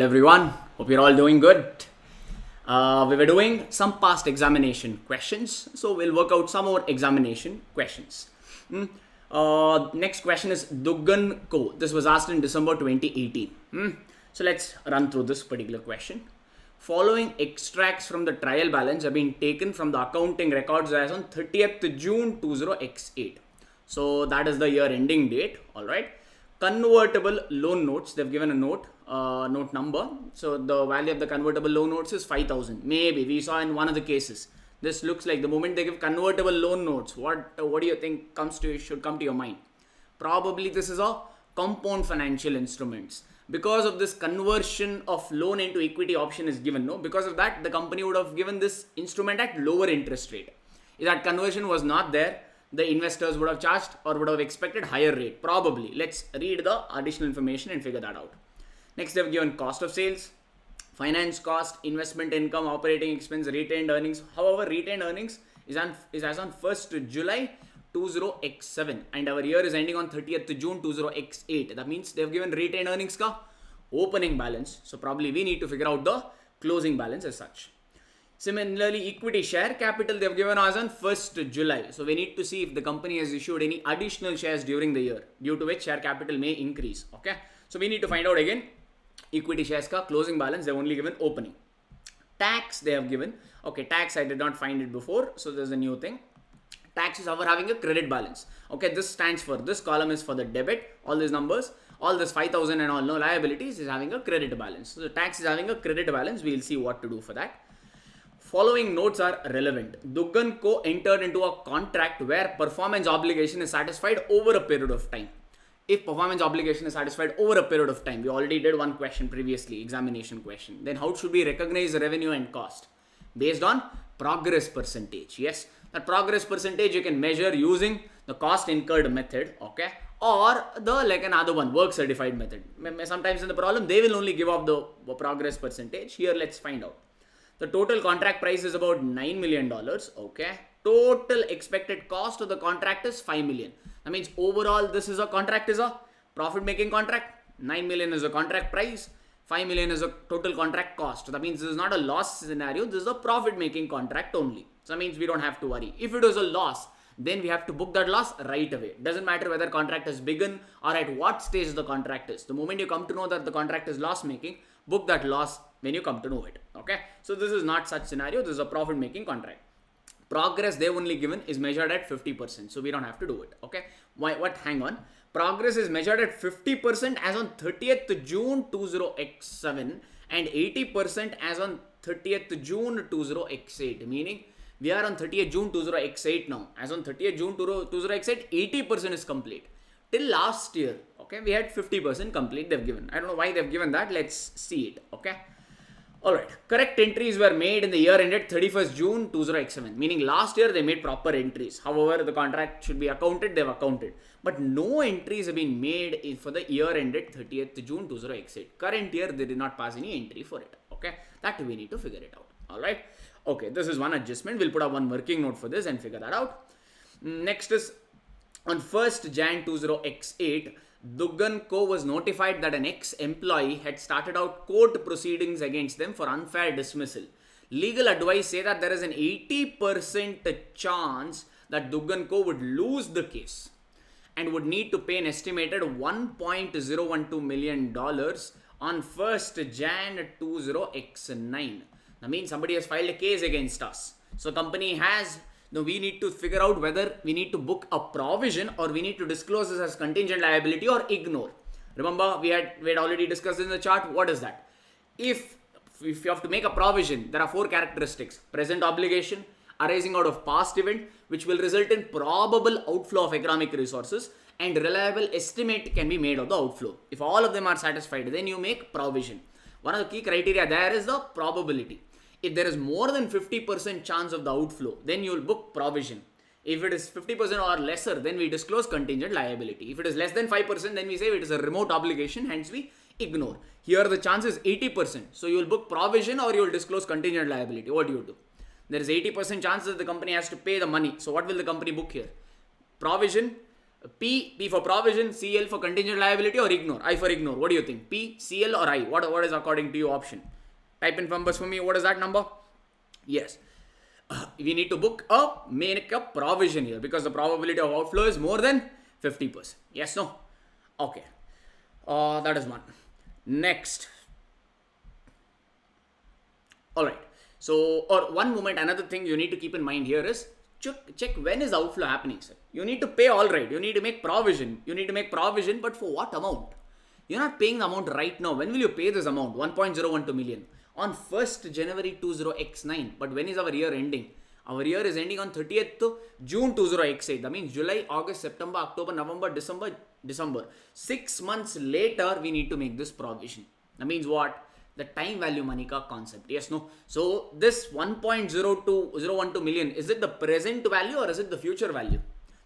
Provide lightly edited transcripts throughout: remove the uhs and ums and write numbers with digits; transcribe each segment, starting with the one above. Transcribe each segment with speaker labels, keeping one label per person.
Speaker 1: Hello everyone, hope you're all doing good. We were doing some past examination questions, so we'll work out some more examination questions. Next question is Duggan Co. This was asked in December 2018. So let's run through this particular question. Following extracts from the trial balance have been taken from the accounting records as on 30th June 20x8. So that is the year ending date, alright. Convertible loan notes, they've given a note number. So the value of the convertible loan notes is 5,000. Maybe we saw in one of the cases. This looks like the moment they give convertible loan notes, what do you think should come to your mind? Probably this is a compound financial instruments. Because of this conversion of loan into equity option is given, no? Because of that, the company would have given this instrument at lower interest rate. If that conversion was not there, the investors would have charged or would have expected higher rate. Probably. Let's read the additional information and figure that out. Next, they've given cost of sales, finance cost, investment income, operating expense, retained earnings. However, retained earnings is as on 1st July 20x7 and our year is ending on 30th June 20x8. That means they've given retained earnings ka opening balance. So probably we need to figure out the closing balance as such. Similarly, equity share capital they've given us on 1st July. So we need to see if the company has issued any additional shares during the year, due to which share capital may increase. Okay. So we need to find out again equity shares ka closing balance. They've only given opening. Tax they have given. Okay, tax I did not find it before. So there's a new thing. Tax is our having a credit balance. Okay, this stands for, this column is for the debit. All these numbers, all this 5,000 and all no liabilities is having a credit balance. So the tax is having a credit balance. We'll see what to do for that. Following notes are relevant. Duggan Co. entered into a contract where performance obligation is satisfied over a period of time. If performance obligation is satisfied over a period of time, we already did one question previously, examination question. Then how should we recognize revenue and cost? Based on progress percentage. Yes, that progress percentage you can measure using the cost incurred method, okay, or the like another one, work certified method. Sometimes in the problem they will only give off the progress percentage. Here let's find out. The total contract price is about $9 million. Okay. Total expected cost of the contract is $5 million. That means overall this is a contract is a profit making contract. 9 million is a contract price. 5 million is a total contract cost. That means this is not a loss scenario. This is a profit making contract only. So that means we don't have to worry. If it was a loss, then we have to book that loss right away. Doesn't matter whether contract has begun or at what stage the contract is. The moment you come to know that the contract is loss making, book that loss when you come to know it. Okay. So this is not such scenario. This is a profit making contract. Progress they've only given is measured at 50%. So we don't have to do it. Okay. Why? What? Hang on. Progress is measured at 50% as on 30th June 20x7 and 80% as on 30th June 20x8. Meaning we are on 30th June 20x8 now. As on 30th June 20x8, 80% is complete. Till last year, okay, we had 50% complete they've given. I don't know why they've given that. Let's see it. Okay. Alright, correct entries were made in the year ended 31st June 20x7, meaning last year they made proper entries. However, the contract should be accounted, they've accounted. But no entries have been made for the year ended 30th June 20x8. Current year, they did not pass any entry for it. Okay, that we need to figure it out. Alright, okay, this is one adjustment. We'll put up one working note for this and figure that out. Next is on 1st Jan 20x8. Duggan Co. was notified that an ex-employee had started out court proceedings against them for unfair dismissal. Legal advice say that there is an 80% chance that Duggan Co. would lose the case and would need to pay an estimated $1.012 million on 1st Jan 20x9. That means somebody has filed a case against us. So company has... Now we need to figure out whether we need to book a provision or we need to disclose this as contingent liability or ignore. Remember, we had already discussed in the chart. What is that? If you have to make a provision, there are 4 characteristics. Present obligation arising out of past event, which will result in probable outflow of economic resources, and reliable estimate can be made of the outflow. If all of them are satisfied, then you make provision. One of the key criteria there is the probability. If there is more than 50% chance of the outflow, then you will book provision. If it is 50% or lesser, then we disclose contingent liability. If it is less than 5%, then we say it is a remote obligation, hence we ignore. Here the chance is 80%. So you will book provision or you will disclose contingent liability. What do you do? There is 80% chance that the company has to pay the money. So what will the company book here? Provision P for provision, CL for contingent liability, or ignore? I for ignore. What do you think? P, CL, or I? What is according to you option? Type in numbers for me. What is that number? Yes. We need to make a provision here because the probability of outflow is more than 50%. Yes, no? Okay. That is one. Next. Alright. So, or one moment, another thing you need to keep in mind here is check when is outflow happening, sir. You need to pay, all right. You need to make provision. But for what amount? You're not paying the amount right now. When will you pay this amount? 1.012 million. On 1st January 20x9. But when is our year ending? Our year is ending on 30th June 20x8. That means July, August, September, October, November, December. 6 months later, we need to make this provision. That means what? The time value Manika concept. Yes, no? So this 1.012 million, is it the present value or is it the future value?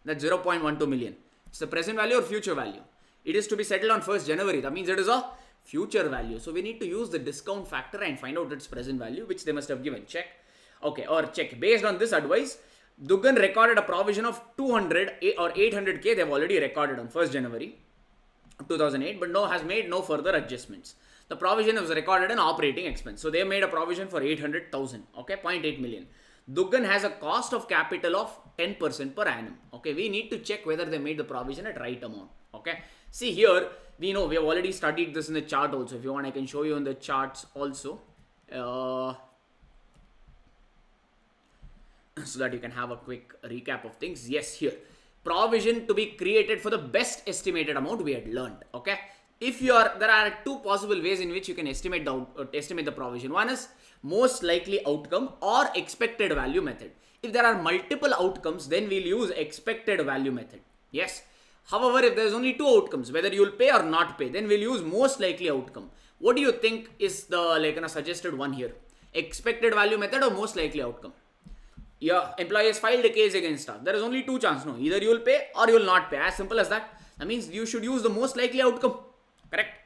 Speaker 1: That's 0.12 million. It's the present value or future value? It is to be settled on 1st January. That means it is a future value. So we need to use the discount factor and find out its present value, which they must have given. Check. Okay, or check. Based on this advice, Dugan recorded a provision of 200 or 800k. They have already recorded on 1st January 2008, but has made no further adjustments. The provision was recorded in operating expense. So they made a provision for 800,000. Okay, 0.8 million. Dugan has a cost of capital of 10% per annum. Okay, we need to check whether they made the provision at right amount. Okay, see here, we know we have already studied this in the chart also. If you want, I can show you in the charts also. So that you can have a quick recap of things. Yes, here. Provision to be created for the best estimated amount we had learned. Okay. There are two possible ways in which you can estimate the provision. One is most likely outcome or expected value method. If there are multiple outcomes, then we'll use expected value method. Yes. However, if there's only two outcomes, whether you'll pay or not pay, then we'll use most likely outcome. What do you think is the suggested one here? Expected value method or most likely outcome? Your employee has filed a case against us. There is only two chances. No, either you will pay or you will not pay. As simple as that. That means you should use the most likely outcome. Correct?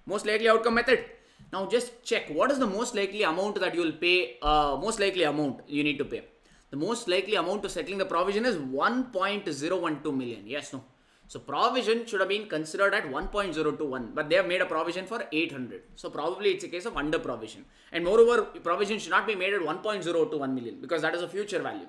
Speaker 1: Most likely outcome method. Now just check what is the most likely amount that you will pay. Most likely amount you need to pay. The most likely amount to settling the provision is 1.012 million. Yes, no. So provision should have been considered at 1.021, but they have made a provision for 800. So probably it's a case of under provision. And moreover, provision should not be made at 1.021 million because that is a future value.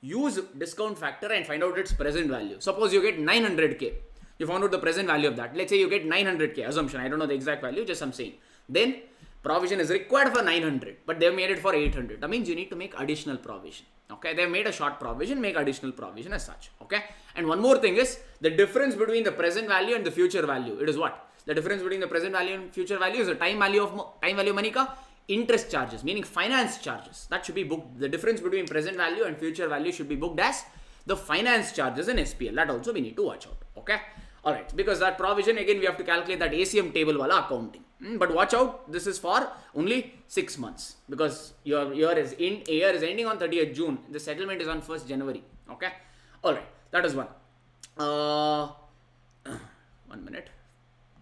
Speaker 1: Use discount factor and find out its present value. Suppose you get 900k. You found out the present value of that. Let's say you get 900k, assumption. I don't know the exact value, just I'm saying. Then provision is required for 900, but they've made it for 800. That means you need to make additional provision. Okay, they've made a short provision, make additional provision as such. Okay, and one more thing is the difference between the present value and the future value. It is what? The difference between the present value and future value is the time value Manika, interest charges, meaning finance charges. That should be booked. The difference between present value and future value should be booked as the finance charges in SPL. That also we need to watch out. Okay. Alright, because that provision, again, we have to calculate that ACM table wala accounting. But watch out, this is for only 6 months because your year is ending on 30th June. The settlement is on 1st January. Okay. Alright, that is one. 1 minute.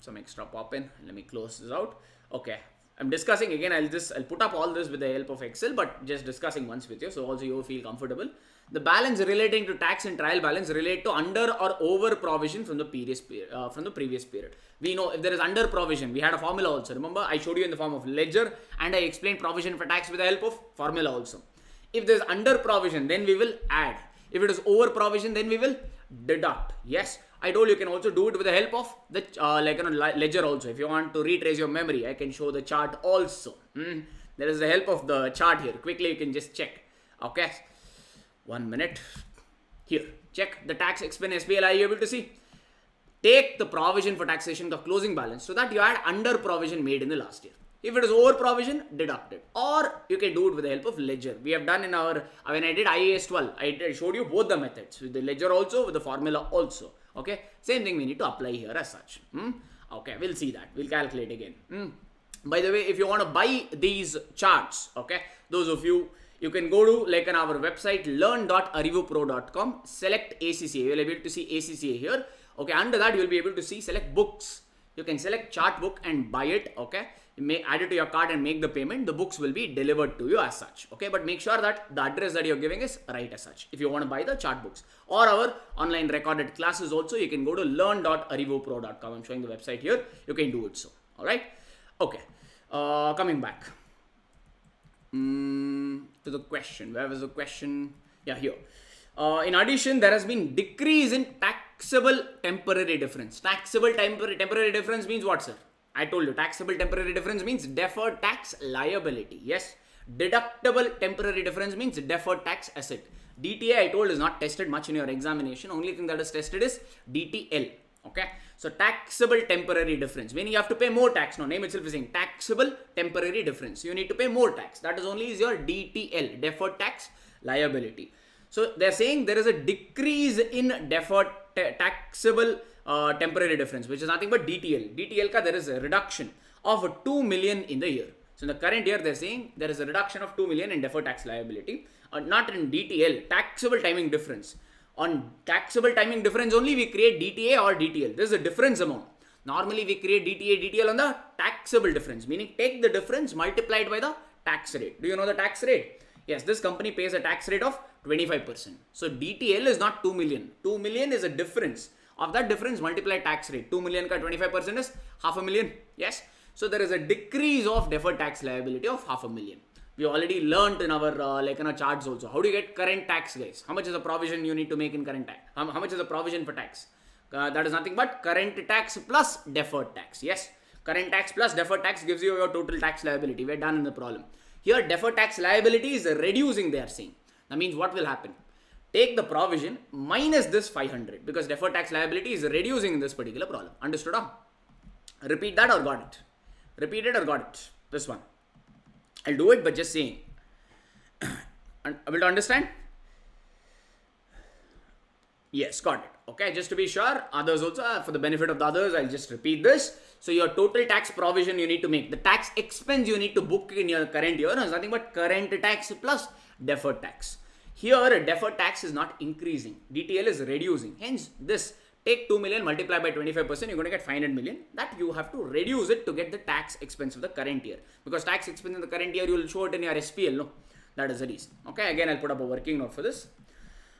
Speaker 1: Some extra pop in. Let me close this out. Okay. I'm discussing again. I'll put up all this with the help of Excel, but just discussing once with you, so also you feel comfortable. The balance relating to tax and trial balance relate to under or over provision from the previous period. We know if there is under provision, we had a formula also. Remember, I showed you in the form of ledger, and I explained provision for tax with the help of formula also. If there is under provision, then we will add. If it is over provision, then we will deduct. Yes, I told you can also do it with the help of the ledger also. If you want to retrace your memory, I can show the chart also. There is the help of the chart here. Quickly, you can just check. Okay. 1 minute. Here, check the tax expense SPL. Are you able to see? Take the provision for taxation, the closing balance, so that you had under provision made in the last year. If it is over provision, deduct it. Or you can do it with the help of ledger. We have done in when I did IAS 12, I showed you both the methods, with the ledger also, with the formula also. Okay, same thing we need to apply here as such. Okay, we'll see that. We'll calculate again. By the way, if you want to buy these charts, okay, those of you, you can go to our website learn.arivupro.com, select ACCA. You will be able to see ACCA here. Okay, under that you will be able to see select books. You can select chart book and buy it. Okay, add it to your card and make the payment, the books will be delivered to you as such. Okay, but make sure that the address that you're giving is right as such if you want to buy the chart books. Or our online recorded classes also, you can go to learn.arivopro.com. I'm showing the website here. You can do it so. All right. Okay. Coming back to the question. Where was the question? Yeah, here. In addition, there has been decrease in taxable temporary difference. Taxable temporary difference means what, sir? I told you, taxable temporary difference means deferred tax liability. Yes. Deductible temporary difference means deferred tax asset. DTA, I told, is not tested much in your examination. Only thing that is tested is DTL. Okay. So taxable temporary difference, meaning you have to pay more tax. No, name itself is saying taxable temporary difference. You need to pay more tax. That is only is your DTL, deferred tax liability. So they're saying there is a decrease in deferred taxable temporary difference, which is nothing but DTL. DTL ka there is a reduction of 2 million in the year. So in the current year, they're saying there is a reduction of 2 million in deferred tax liability, not in DTL, taxable timing difference. On taxable timing difference only we create DTA or DTL. This is a difference amount. Normally we create DTA, DTL on the taxable difference, meaning take the difference multiplied by the tax rate. Do you know the tax rate? Yes, this company pays a tax rate of 25%. So DTL is not 2 million. 2 million is a difference. Of that difference, multiply tax rate. 2 million ka 25% is $500,000. Yes. So there is a decrease of deferred tax liability of $500,000. We already learned in our charts also. How do you get current tax, guys? How much is the provision you need to make in current tax? How much is the provision for tax? That is nothing but current tax plus deferred tax. Yes. Current tax plus deferred tax gives you your total tax liability. We're done in the problem. Here, deferred tax liability is reducing, they are saying. That means what will happen? Take the provision minus this 500 because deferred tax liability is reducing in this particular problem. Understood? Huh? Repeat that or got it? Repeat it or got it? This one. I'll do it, but just saying. Able to understand? Yes, got it. Okay, just to be sure, others also, for the benefit of the others, I'll just repeat this. So your total tax provision you need to make, the tax expense you need to book in your current year is nothing but current tax plus deferred tax. Here, deferred tax is not increasing. DTL is reducing. Hence, this take 2 million multiply by 25%, you're going to get 500 million. That you have to reduce it to get the tax expense of the current year. Because tax expense in the current year, you will show it in your SPL. No, that is the reason. Okay, again, I'll put up a working note for this.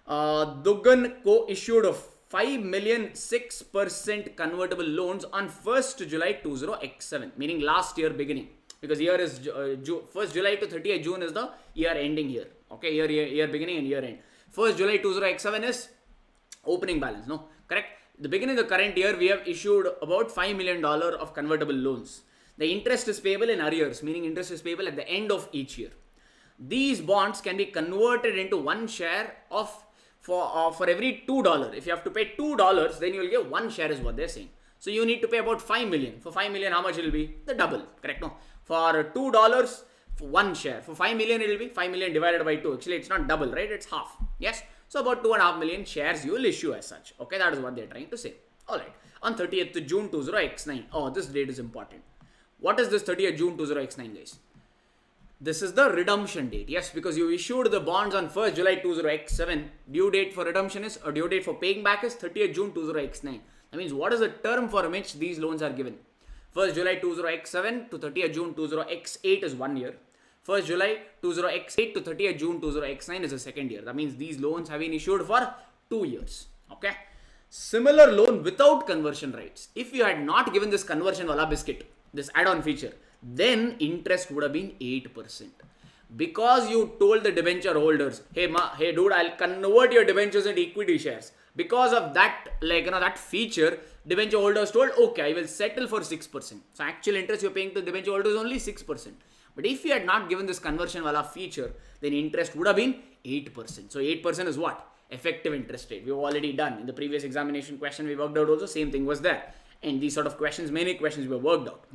Speaker 1: Dugan Co issued a 5 million 6% convertible loans on 1st July 20X7, meaning last year beginning. Because year is 1st July to 30th June is the year ending here. Okay, year beginning and year end. 1st July 20X7 is opening balance. No, correct? The beginning of the current year, we have issued about $5 million of convertible loans. The interest is payable in arrears, meaning interest is payable at the end of each year. These bonds can be converted into one share of for every $2. If you have to pay $2, then you will get one share is what they're saying. So you need to pay about 5 million. For 5 million, how much it will be? The double, correct? No. For $2, for one share. For 5 million, it will be 5 million divided by 2. Actually, it's not double, right? It's half. Yes. So about 2.5 million shares you will issue as such. Okay, that is what they're trying to say. All right. On 30th June 20X9. Oh, this date is important. What is this 30th June 20X9, guys? This is the redemption date. Yes, because you issued the bonds on 1st July 20X7. Due date for redemption is, or due date for paying back is 30th June 20X9. That means what is the term for which these loans are given? 1st July 20X7 to 30th June 20X8 is 1 year. 1st July 20X8 to 30th June 20X9 is a second year. That means these loans have been issued for 2 years. Okay. Similar loan without conversion rights. If you had not given this conversion wala biscuit, this add-on feature, then interest would have been 8%. Because you told the debenture holders, hey dude, I'll convert your debentures into equity shares. Because of that, that feature, debenture holders told, okay, I will settle for 6%. So actual interest you're paying to debenture holders is only 6%. But if you had not given this conversion wala feature, then interest would have been 8%. So 8% is what? Effective interest rate. We've already done. In the previous examination question we worked out also, same thing was there. And these sort of questions, many questions were worked out.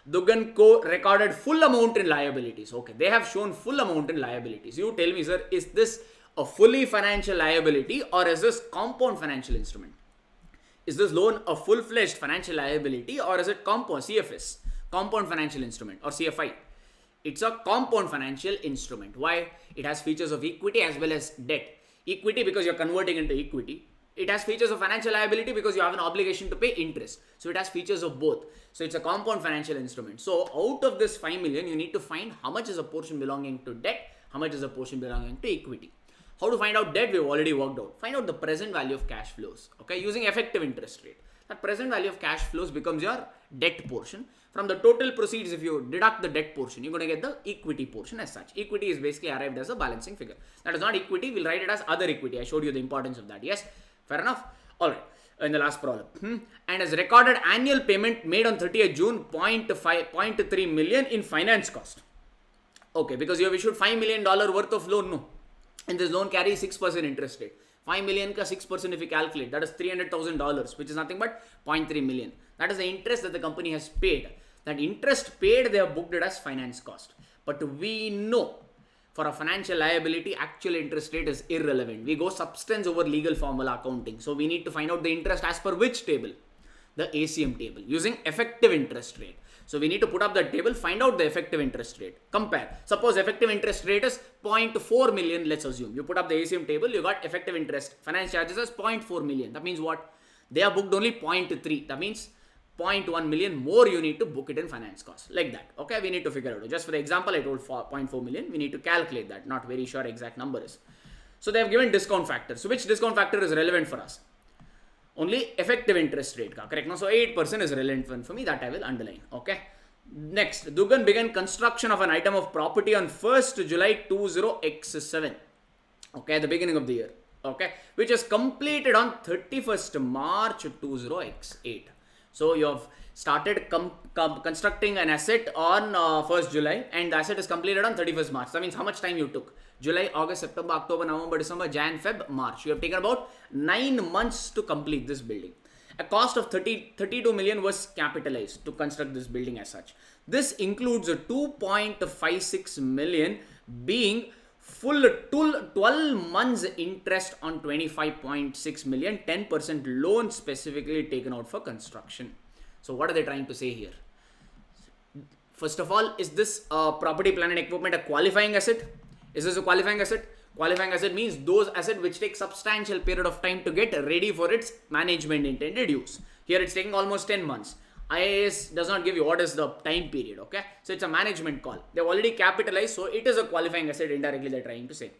Speaker 1: Dugan Co. recorded full amount in liabilities. Okay, they have shown full amount in liabilities. You tell me, sir, is this a fully financial liability or is this compound financial instrument? Is this loan a full-fledged financial liability or is it compound, CFS, compound financial instrument or CFI? It's a compound financial instrument. Why? It has features of equity as well as debt. Equity because you're converting into equity. it has features of financial liability because you have an obligation to pay interest. So it has features of both. So it's a compound financial instrument. So out of this 5 million, you need to find how much is a portion belonging to debt, how much is a portion belonging to equity. How to find out debt? We've already worked out. Find out the present value of cash flows, okay, using effective interest rate. That present value of cash flows becomes your debt portion. From the total proceeds, if you deduct the debt portion, you're going to get the equity portion as such. Equity is basically arrived as a balancing figure. That is not equity. We'll write it as other equity. I showed you the importance of that. Yes, fair enough. All right. In the last problem. And as recorded annual payment made on 30th June, 0.3 million in finance cost. Okay, because you have issued $5 million worth of loan, no. And this loan carries 6% interest rate. 5 million ka 6% if you calculate, that is $300,000, which is nothing but 0.3 million. That is the interest that the company has paid. That interest paid, they have booked it as finance cost. But we know for a financial liability, actual interest rate is irrelevant. We go substance over legal formula accounting. So we need to find out the interest as per which table? The ACM table, using effective interest rate. So we need to put up the table, find out the effective interest rate. Compare. Suppose effective interest rate is 0.4 million, let's assume. You put up the ACM table, you got effective interest. Finance charges as 0.4 million. That means what? They are booked only 0.3. That means 0.1 million more you need to book it in finance cost. Like that. Okay, we need to figure out. Just for the example, I told 0.4 million. We need to calculate that. Not very sure exact number is. So they have given discount factor. So which discount factor is relevant for us? Only effective interest rate, correct? No? So 8% is relevant for me, that I will underline. Okay. Next, Dugan began construction of an item of property on 1st July 20x7. Okay, at the beginning of the year. Okay, which is completed on 31st March 20x8. So you have started constructing an asset on 1st July and the asset is completed on 31st March. That means how much time you took? July, August, September, October, November, December, Jan, Feb, March. You have taken about 9 months to complete this building. A cost of 32 million was capitalized to construct this building as such. This includes a 2.56 million being full 12 months interest on 25.6 million, 10% loan specifically taken out for construction. So what are they trying to say here? First of all, is this property, plant and equipment a qualifying asset? Is this a qualifying asset? Qualifying asset means those assets which take substantial period of time to get ready for its management intended use. Here it's taking almost 10 months. IAS does not give you what is the time period, okay? So it's a management call. They've already capitalized, so it is a qualifying asset indirectly they're trying to say.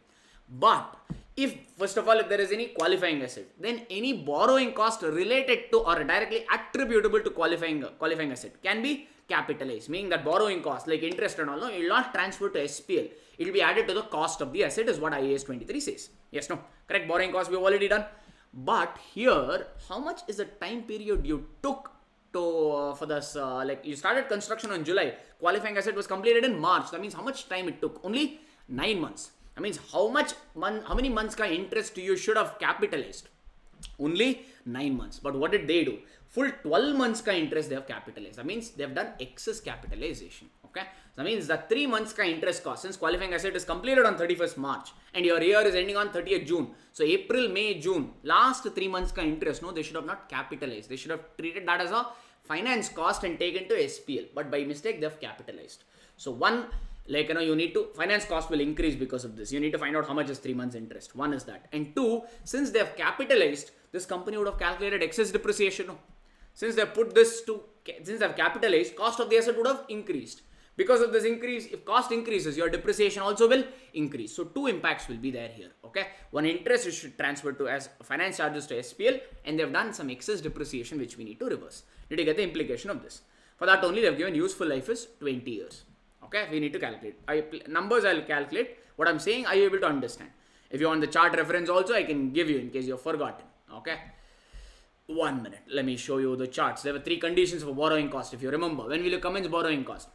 Speaker 1: But if, first of all, if there is any qualifying asset, then any borrowing cost related to or directly attributable to qualifying asset can be capitalized, meaning that borrowing cost like interest and all, no, it will not transfer to SPL. It will be added to the cost of the asset is what IAS 23 says. Yes, no? Correct, borrowing cost we have already done. But here, how much is the time period you took to for this, like you started construction on July, qualifying asset was completed in March. That means how much time it took? Only 9 months. That means how many months ka interest you should have capitalized? Only 9 months. But what did they do? Full 12 months ka interest they have capitalized. That means they have done excess capitalization. Okay. So that means that 3 months ka interest cost, since qualifying asset is completed on 31st March and your year is ending on 30th June. So April, May, June, last 3 months ka interest, no, they should have not capitalized. They should have treated that as a finance cost and taken to SPL. But by mistake, they have capitalized. So one, like, you need to, finance cost will increase because of this. You need to find out how much is 3 months interest. One is that. And two, since they have capitalized, this company would have calculated excess depreciation. No? Since they have put this to, since they have capitalized, cost of the asset would have increased. Because of this increase, if cost increases, your depreciation also will increase. So two impacts will be there here. Okay. One, interest you should transfer to as finance charges to SPL, and they have done some excess depreciation which we need to reverse. Need to get the implication of this. For that only, they have given useful life is 20 years. Okay. We need to calculate. Numbers I'll calculate. What I'm saying, are you able to understand? If you want the chart reference also, I can give you in case you've forgotten. Okay. 1 minute. Let me show you the charts. There were 3 conditions for borrowing cost. If you remember, when will you commence borrowing cost?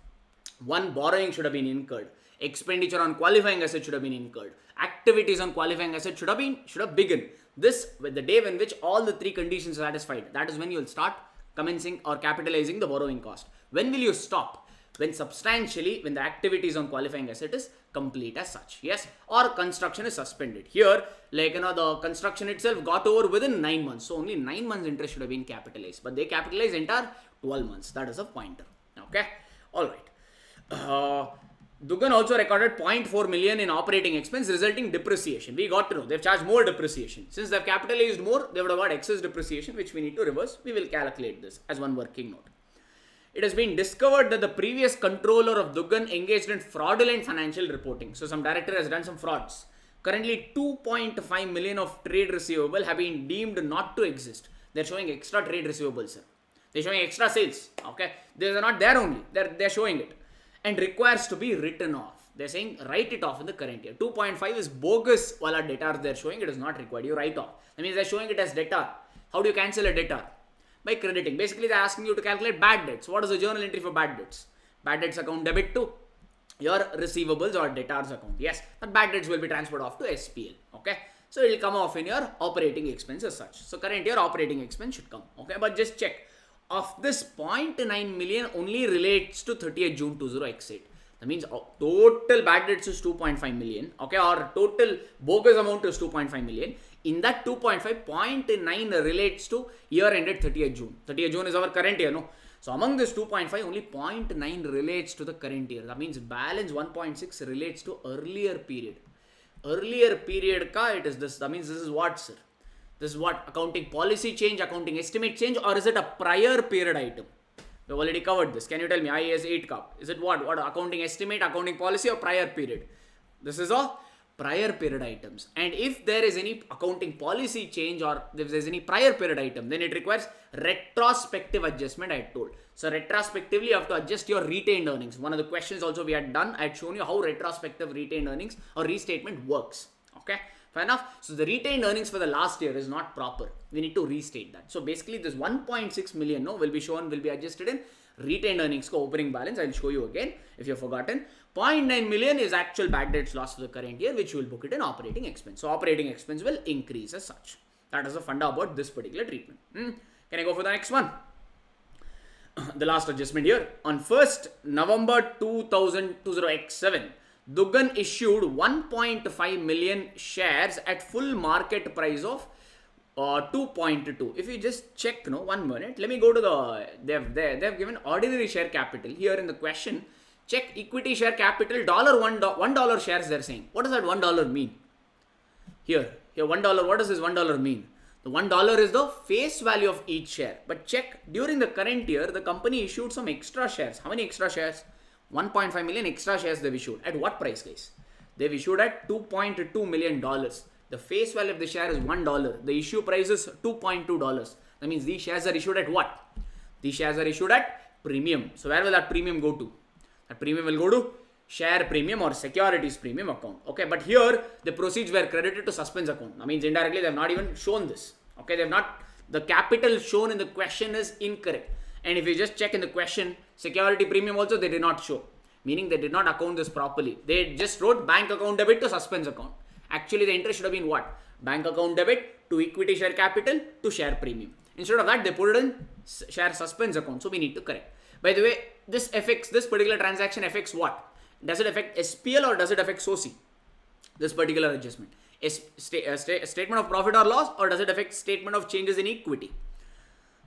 Speaker 1: 1, borrowing should have been incurred. Expenditure on qualifying asset should have been incurred. Activities on qualifying asset should have begun. This with the day when which all the 3 conditions are satisfied. That is when you will start commencing or capitalizing the borrowing cost. When will you stop? When the activities on qualifying asset is complete as such. Yes, or construction is suspended. Here, like the construction itself got over within 9 months. So only 9 months interest should have been capitalized. But they capitalized entire 12 months. That is a pointer. Okay. All right. Dugan also recorded 0.4 million in operating expense, resulting depreciation. We got to know they've charged more depreciation. Since they've capitalized more, they would have got excess depreciation, which we need to reverse. We will calculate this as one working note. It has been discovered that the previous controller of Dugan engaged in fraudulent financial reporting. So some director has done some frauds. Currently 2.5 million of trade receivable have been deemed not to exist. They're showing extra trade receivables, sir. They're showing extra sales. Okay, they're not there only. They're showing it. And requires to be written off. They're saying write it off in the current year. 2.5 is bogus wala debtor they're showing. It is not required. You write off. That means they're showing it as debtor. How do you cancel a debtor? By crediting. Basically they're asking you to calculate bad debts. What is the journal entry for bad debts? Bad debts account debit to your receivables or debtors account. Yes, but bad debts will be transferred off to SPL. Okay. So it will come off in your operating expense as such. So current year operating expense should come. Okay. But just check. Of this 0.9 million only relates to 30th June 2008. That means total bad debts is 2.5 million. Okay, or total bogus amount is 2.5 million. In that 2.5, 0.9 relates to year ended 30th June. 30th June is our current year, no? So among this 2.5, only 0.9 relates to the current year. That means balance 1.6 relates to earlier period. Earlier period ka it is this. That means this is what, sir? This is what? Accounting policy change, accounting estimate change, or is it a prior period item? We've already covered this. Can you tell me? IAS 8 cup. Is it what? What accounting estimate, accounting policy, or prior period? This is a prior period items. And if there is any accounting policy change or if there is any prior period item, then it requires retrospective adjustment, I had told. So retrospectively you have to adjust your retained earnings. One of the questions also we had done, I had shown you how retrospective retained earnings or restatement works. Okay. Fair enough. So the retained earnings for the last year is not proper. We need to restate that. So basically this 1.6 million will be shown, will be adjusted in retained earnings opening balance. I'll show you again if you've forgotten. 0.9 million is actual bad debts loss for the current year, which you will book it in operating expense. So operating expense will increase as such. That is the funda about this particular treatment. Can I go for the next one? The last adjustment here. On 1st November 2007, Dugan issued 1.5 million shares at full market price of 2.2. If you just check, 1 minute, let me go to the, they've given ordinary share capital here in the question. Check equity share capital, $1 shares they're saying. What does that $1 mean? Here $1, what does this $1 mean? The $1 is the face value of each share. But check, during the current year, the company issued some extra shares. How many extra shares? 1.5 million extra shares they've issued. At what price, guys? They've issued at $2.2 million. The face value of the share is $1. The issue price is $2.2. That means these shares are issued at what? These shares are issued at premium. So where will that premium go to? That premium will go to share premium or securities premium account. Okay, but here the proceeds were credited to suspense account. That means indirectly they have not even shown this. Okay, they have not, the capital shown in the question is incorrect. And if you just check in the question, security premium also they did not show. Meaning they did not account this properly. They just wrote bank account debit to suspense account. Actually the interest should have been what? Bank account debit to equity share capital to share premium. Instead of that they put it in share suspense account. So we need to correct. By the way, this particular transaction affects what? Does it affect SPL or does it affect SOCI? This particular adjustment. Statement of profit or loss, or does it affect statement of changes in equity?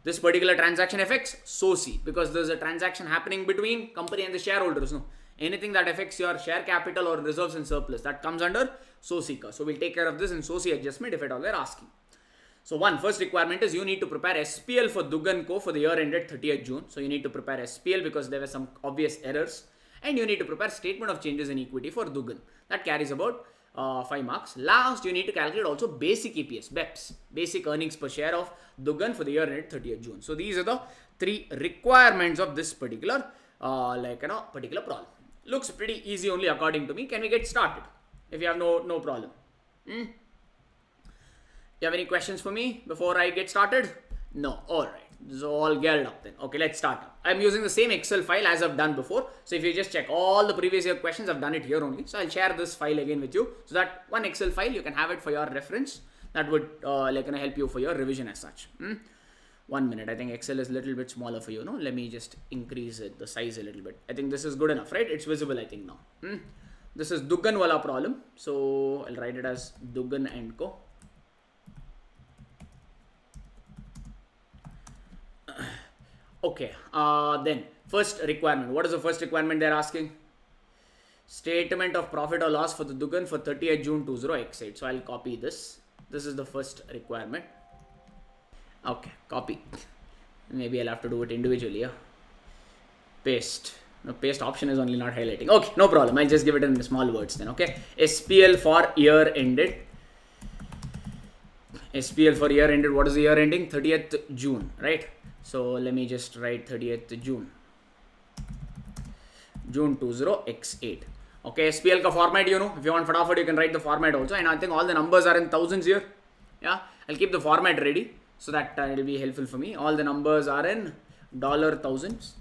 Speaker 1: This particular transaction affects SOCI because there's a transaction happening between company and the shareholders. No, anything that affects your share capital or reserves and surplus, that comes under SOCI. So we'll take care of this in SOCI adjustment if at all they're asking. So first requirement is you need to prepare SPL for Dugan Co for the year ended 30th June. So you need to prepare SPL because there were some obvious errors. And you need to prepare statement of changes in equity for Dugan. That carries about 5 marks. Last, you need to calculate also basic EPS, BEPS, basic earnings per share of Dugan for the year ended 30th June. So these are the 3 requirements of this particular, particular problem. Looks pretty easy only according to me. Can we get started? If you have no problem. You have any questions for me before I get started? No. All right. This is all geared up then. Okay, let's start. I'm using the same Excel file as I've done before. So if you just check all the previous year questions, I've done it here only. So I'll share this file again with you. So that one Excel file, you can have it for your reference. That would help you for your revision as such. 1 minute. I think Excel is a little bit smaller for you. No, let me just increase it, the size a little bit. I think this is good enough, right? It's visible, I think now. This is Dugan wala problem. So I'll write it as Dugan and Co. Okay, then first requirement. What is the first requirement they're asking? Statement of profit or loss for the Dugan for 30th June 20x8. So I'll copy this. This is the first requirement. Okay, copy. Maybe I'll have to do it individually. Yeah. Paste. No, paste option is only not highlighting. Okay, no problem. I'll just give it in small words then. Okay. SPL for year ended. SPL for year ended. What is the year ending? 30th June, right? So let me just write 30th June. June 20x8. Okay, SPL ka format you know. If you want fatafat, you can write the format also. And I think all the numbers are in thousands here. Yeah, I'll keep the format ready so that it will be helpful for me. All the numbers are in dollar thousands.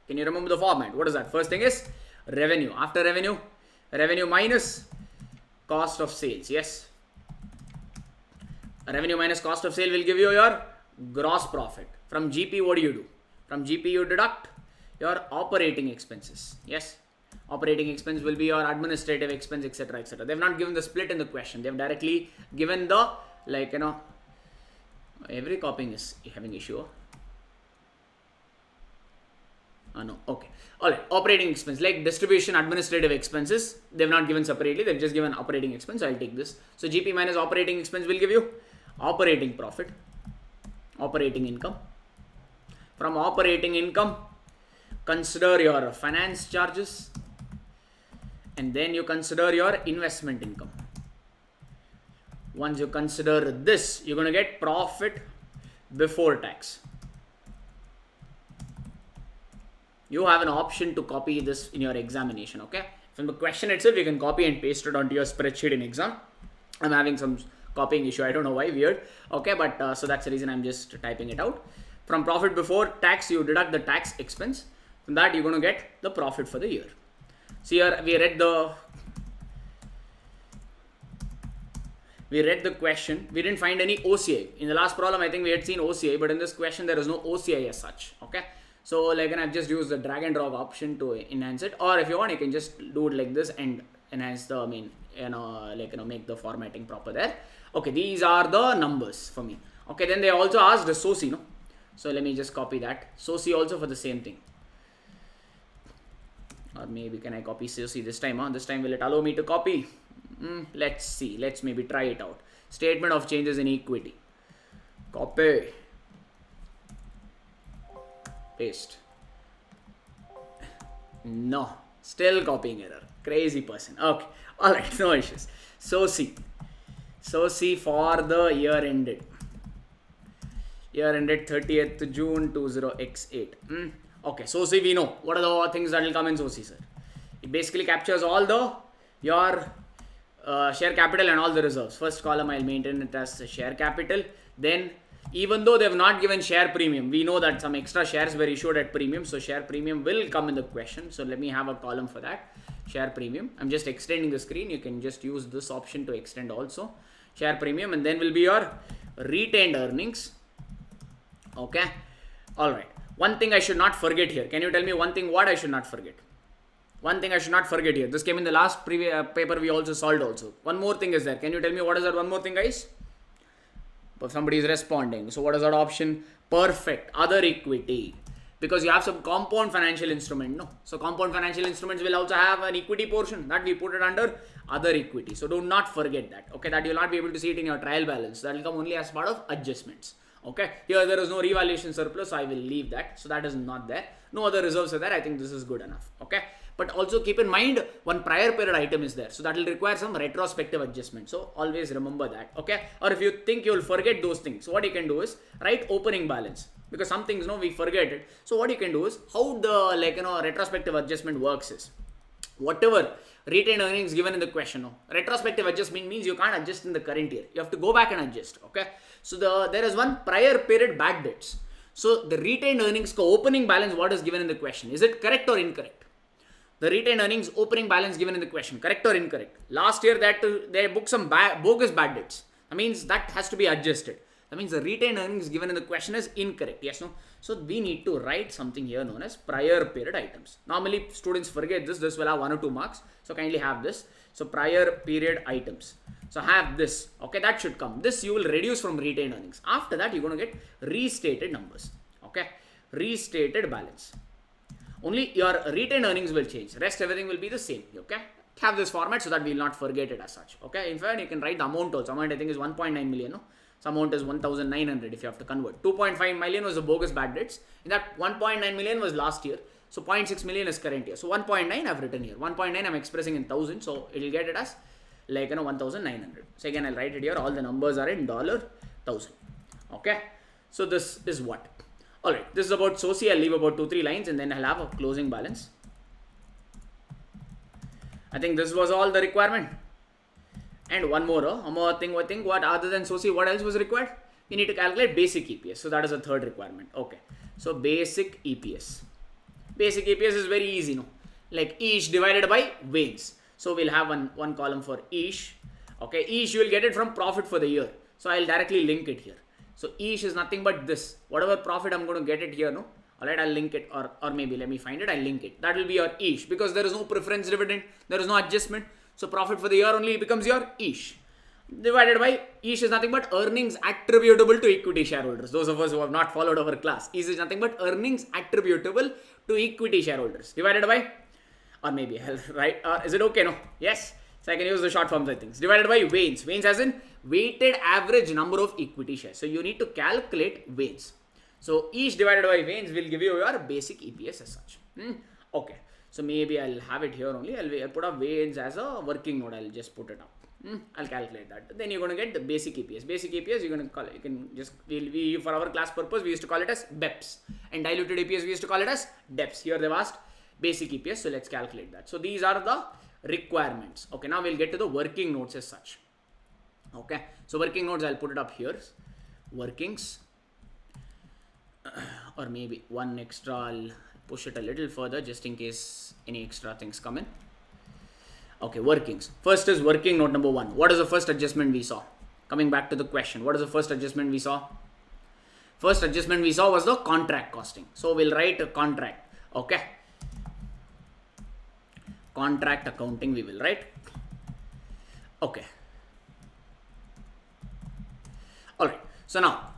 Speaker 1: Can you remember the format? What is that? First thing is revenue. After revenue, revenue minus cost of sales. Yes. Revenue minus cost of sale will give you your gross profit. From GP, what do? From GP, you deduct your operating expenses. Yes. Operating expense will be your administrative expense, etc., etc. They've not given the split in the question. They've directly given the, like, you know, every copying is having issue. No. Okay. Alright. Operating expense, like distribution, administrative expenses, they've not given separately. They've just given operating expense. I'll take this. So GP minus operating expense will give you operating profit, operating income. From operating income, consider your finance charges, and then you consider your investment income. Once you consider this, you're going to get profit before tax. You have an option to copy this in your examination. Okay, from the question itself, you can copy and paste it onto your spreadsheet in exam. I'm having some copying issue. I don't know why, weird. Okay, but so that's the reason I'm just typing it out. From profit before tax, you deduct the tax expense. From that, you're going to get the profit for the year. So here we read the question. We didn't find any OCI. In the last problem, I think we had seen OCI, but in this question, there is no OCI as such. Okay. So like, and I've just used the drag and drop option to enhance it. Or if you want, you can just do it like this and enhance the main, make the formatting proper there. Okay. These are the numbers for me. Okay. Then they also asked the SOCI, no? So let me just copy that. SOCI also for the same thing. Or maybe can I copy SOCI this time? This time will it allow me to copy? Let's see. Let's maybe try it out. Statement of changes in equity. Copy. Paste. No. Still copying error. Crazy person. Okay. Alright. No issues. SOCI. SOCI for the year ended. Year ended 30th June 20x8. Okay, SOCI we know. What are the things that will come in SOCI, sir? It basically captures all your share capital and all the reserves. First column I'll maintain it as share capital. Then even though they have not given share premium, we know that some extra shares were issued at premium. So share premium will come in the question. So let me have a column for that. Share premium. I'm just extending the screen. You can just use this option to extend also. Share premium, and then will be your retained earnings. Okay. Alright. One thing I should not forget here. Can you tell me one thing what I should not forget? One thing I should not forget here. This came in the last paper we also solved also. One more thing is there. Can you tell me what is that one more thing, guys? But somebody is responding. So what is that option? Perfect. Other equity. Because you have some compound financial instrument, no? So compound financial instruments will also have an equity portion that we put it under other equity. So do not forget that. Okay, that you will not be able to see it in your trial balance. That will come only as part of adjustments. Okay, here there is no revaluation surplus, so I will leave that. So that is not there. No other reserves are there. I think this is good enough. Okay, but also keep in mind one prior period item is there. So that will require some retrospective adjustment. So always remember that. Okay, or if you think you will forget those things, so what you can do is write opening balance. Because some things, we forget it. So what you can do is how the retrospective adjustment works is whatever retained earnings given in the question. Retrospective adjustment means you can't adjust in the current year. You have to go back and adjust. Okay. So there is one prior period bad debts. So the retained earnings opening balance, what is given in the question, is it correct or incorrect? The retained earnings opening balance given in the question, correct or incorrect? Last year that they booked some bogus bad debts. That means that has to be adjusted. That means the retained earnings given in the question is incorrect. Yes, no? So we need to write something here known as prior period items. Normally students forget this. This will have 1 or 2 marks. So kindly have this. So prior period items. So have this. Okay, that should come. This you will reduce from retained earnings. After that, you're going to get restated numbers. Okay, restated balance. Only your retained earnings will change. Rest everything will be the same. Okay. Have this format so that we will not forget it as such. Okay. In fact, you can write the amount also. Amount I think is 1.9 million. No? Some amount is 1,900 if you have to convert. 2.5 million was the bogus bad debts. In that 1.9 million was last year. So 0.6 million is current year. So 1.9 I've written here. 1.9 I'm expressing in thousand. So it will get it as like 1,900. So again I'll write it here. All the numbers are in $1,000. Okay. So this is what. Alright. This is about SOCI. I'll leave about 2-3 lines and then I'll have a closing balance. I think this was all the requirement. And one more thing, what other than SOCI, what else was required? We need to calculate basic EPS. So that is the third requirement. Okay. So basic EPS. Basic EPS is very easy, no? Like each divided by wins. So we'll have one column for each. Okay. Each you will get it from profit for the year. So I'll directly link it here. So each is nothing but this. Whatever profit I'm going to get it here, no? Alright, I'll link it or maybe let me find it. I'll link it. That will be your each because there is no preference dividend. There is no adjustment. So profit for the year only becomes your each. Divided by each is nothing but earnings attributable to equity shareholders. Those of us who have not followed our class. Each is nothing but earnings attributable to equity shareholders. Divided by, or maybe I'll write, is it okay? No? Yes. So I can use the short forms of things. Divided by WANES. WANES as in weighted average number of equity shares. So you need to calculate WANES. So each divided by WANES will give you your basic EPS as such. Okay. So maybe I'll have it here only. I'll put up WANES as a working node. I'll just put it up. I'll calculate that. Then you're going to get the basic EPS. Basic EPS, you're going to call it. You can just, we for our class purpose, we used to call it as BEPS. And diluted EPS, we used to call it as DEPS. Here they've asked basic EPS. So let's calculate that. So these are the requirements. Okay. Now we'll get to the working notes as such. Okay. So working notes, I'll put it up here. Workings. Or maybe one extra, I'll push it a little further just in case any extra things come in. Okay, workings. First is working note number 1. What is the first adjustment we saw? Coming back to the question, what is the first adjustment we saw? First adjustment we saw was the contract costing. So we'll write a contract. Okay. Contract accounting we will write. Okay. Alright. So now,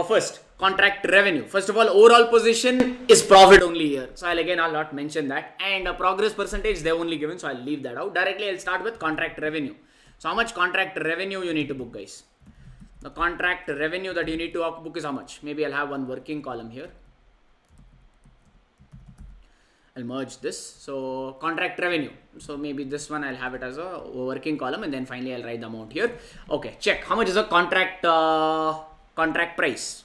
Speaker 1: first, contract revenue. First of all, overall position is profit only here. So I'll not mention that. And progress percentage they've only given. So I'll leave that out. Directly I'll start with contract revenue. So how much contract revenue you need to book, guys? The contract revenue that you need to book is how much? Maybe I'll have one working column here. I'll merge this. So contract revenue. So maybe this one I'll have it as a working column and then finally I'll write the amount here. Okay, check. How much is the contract price?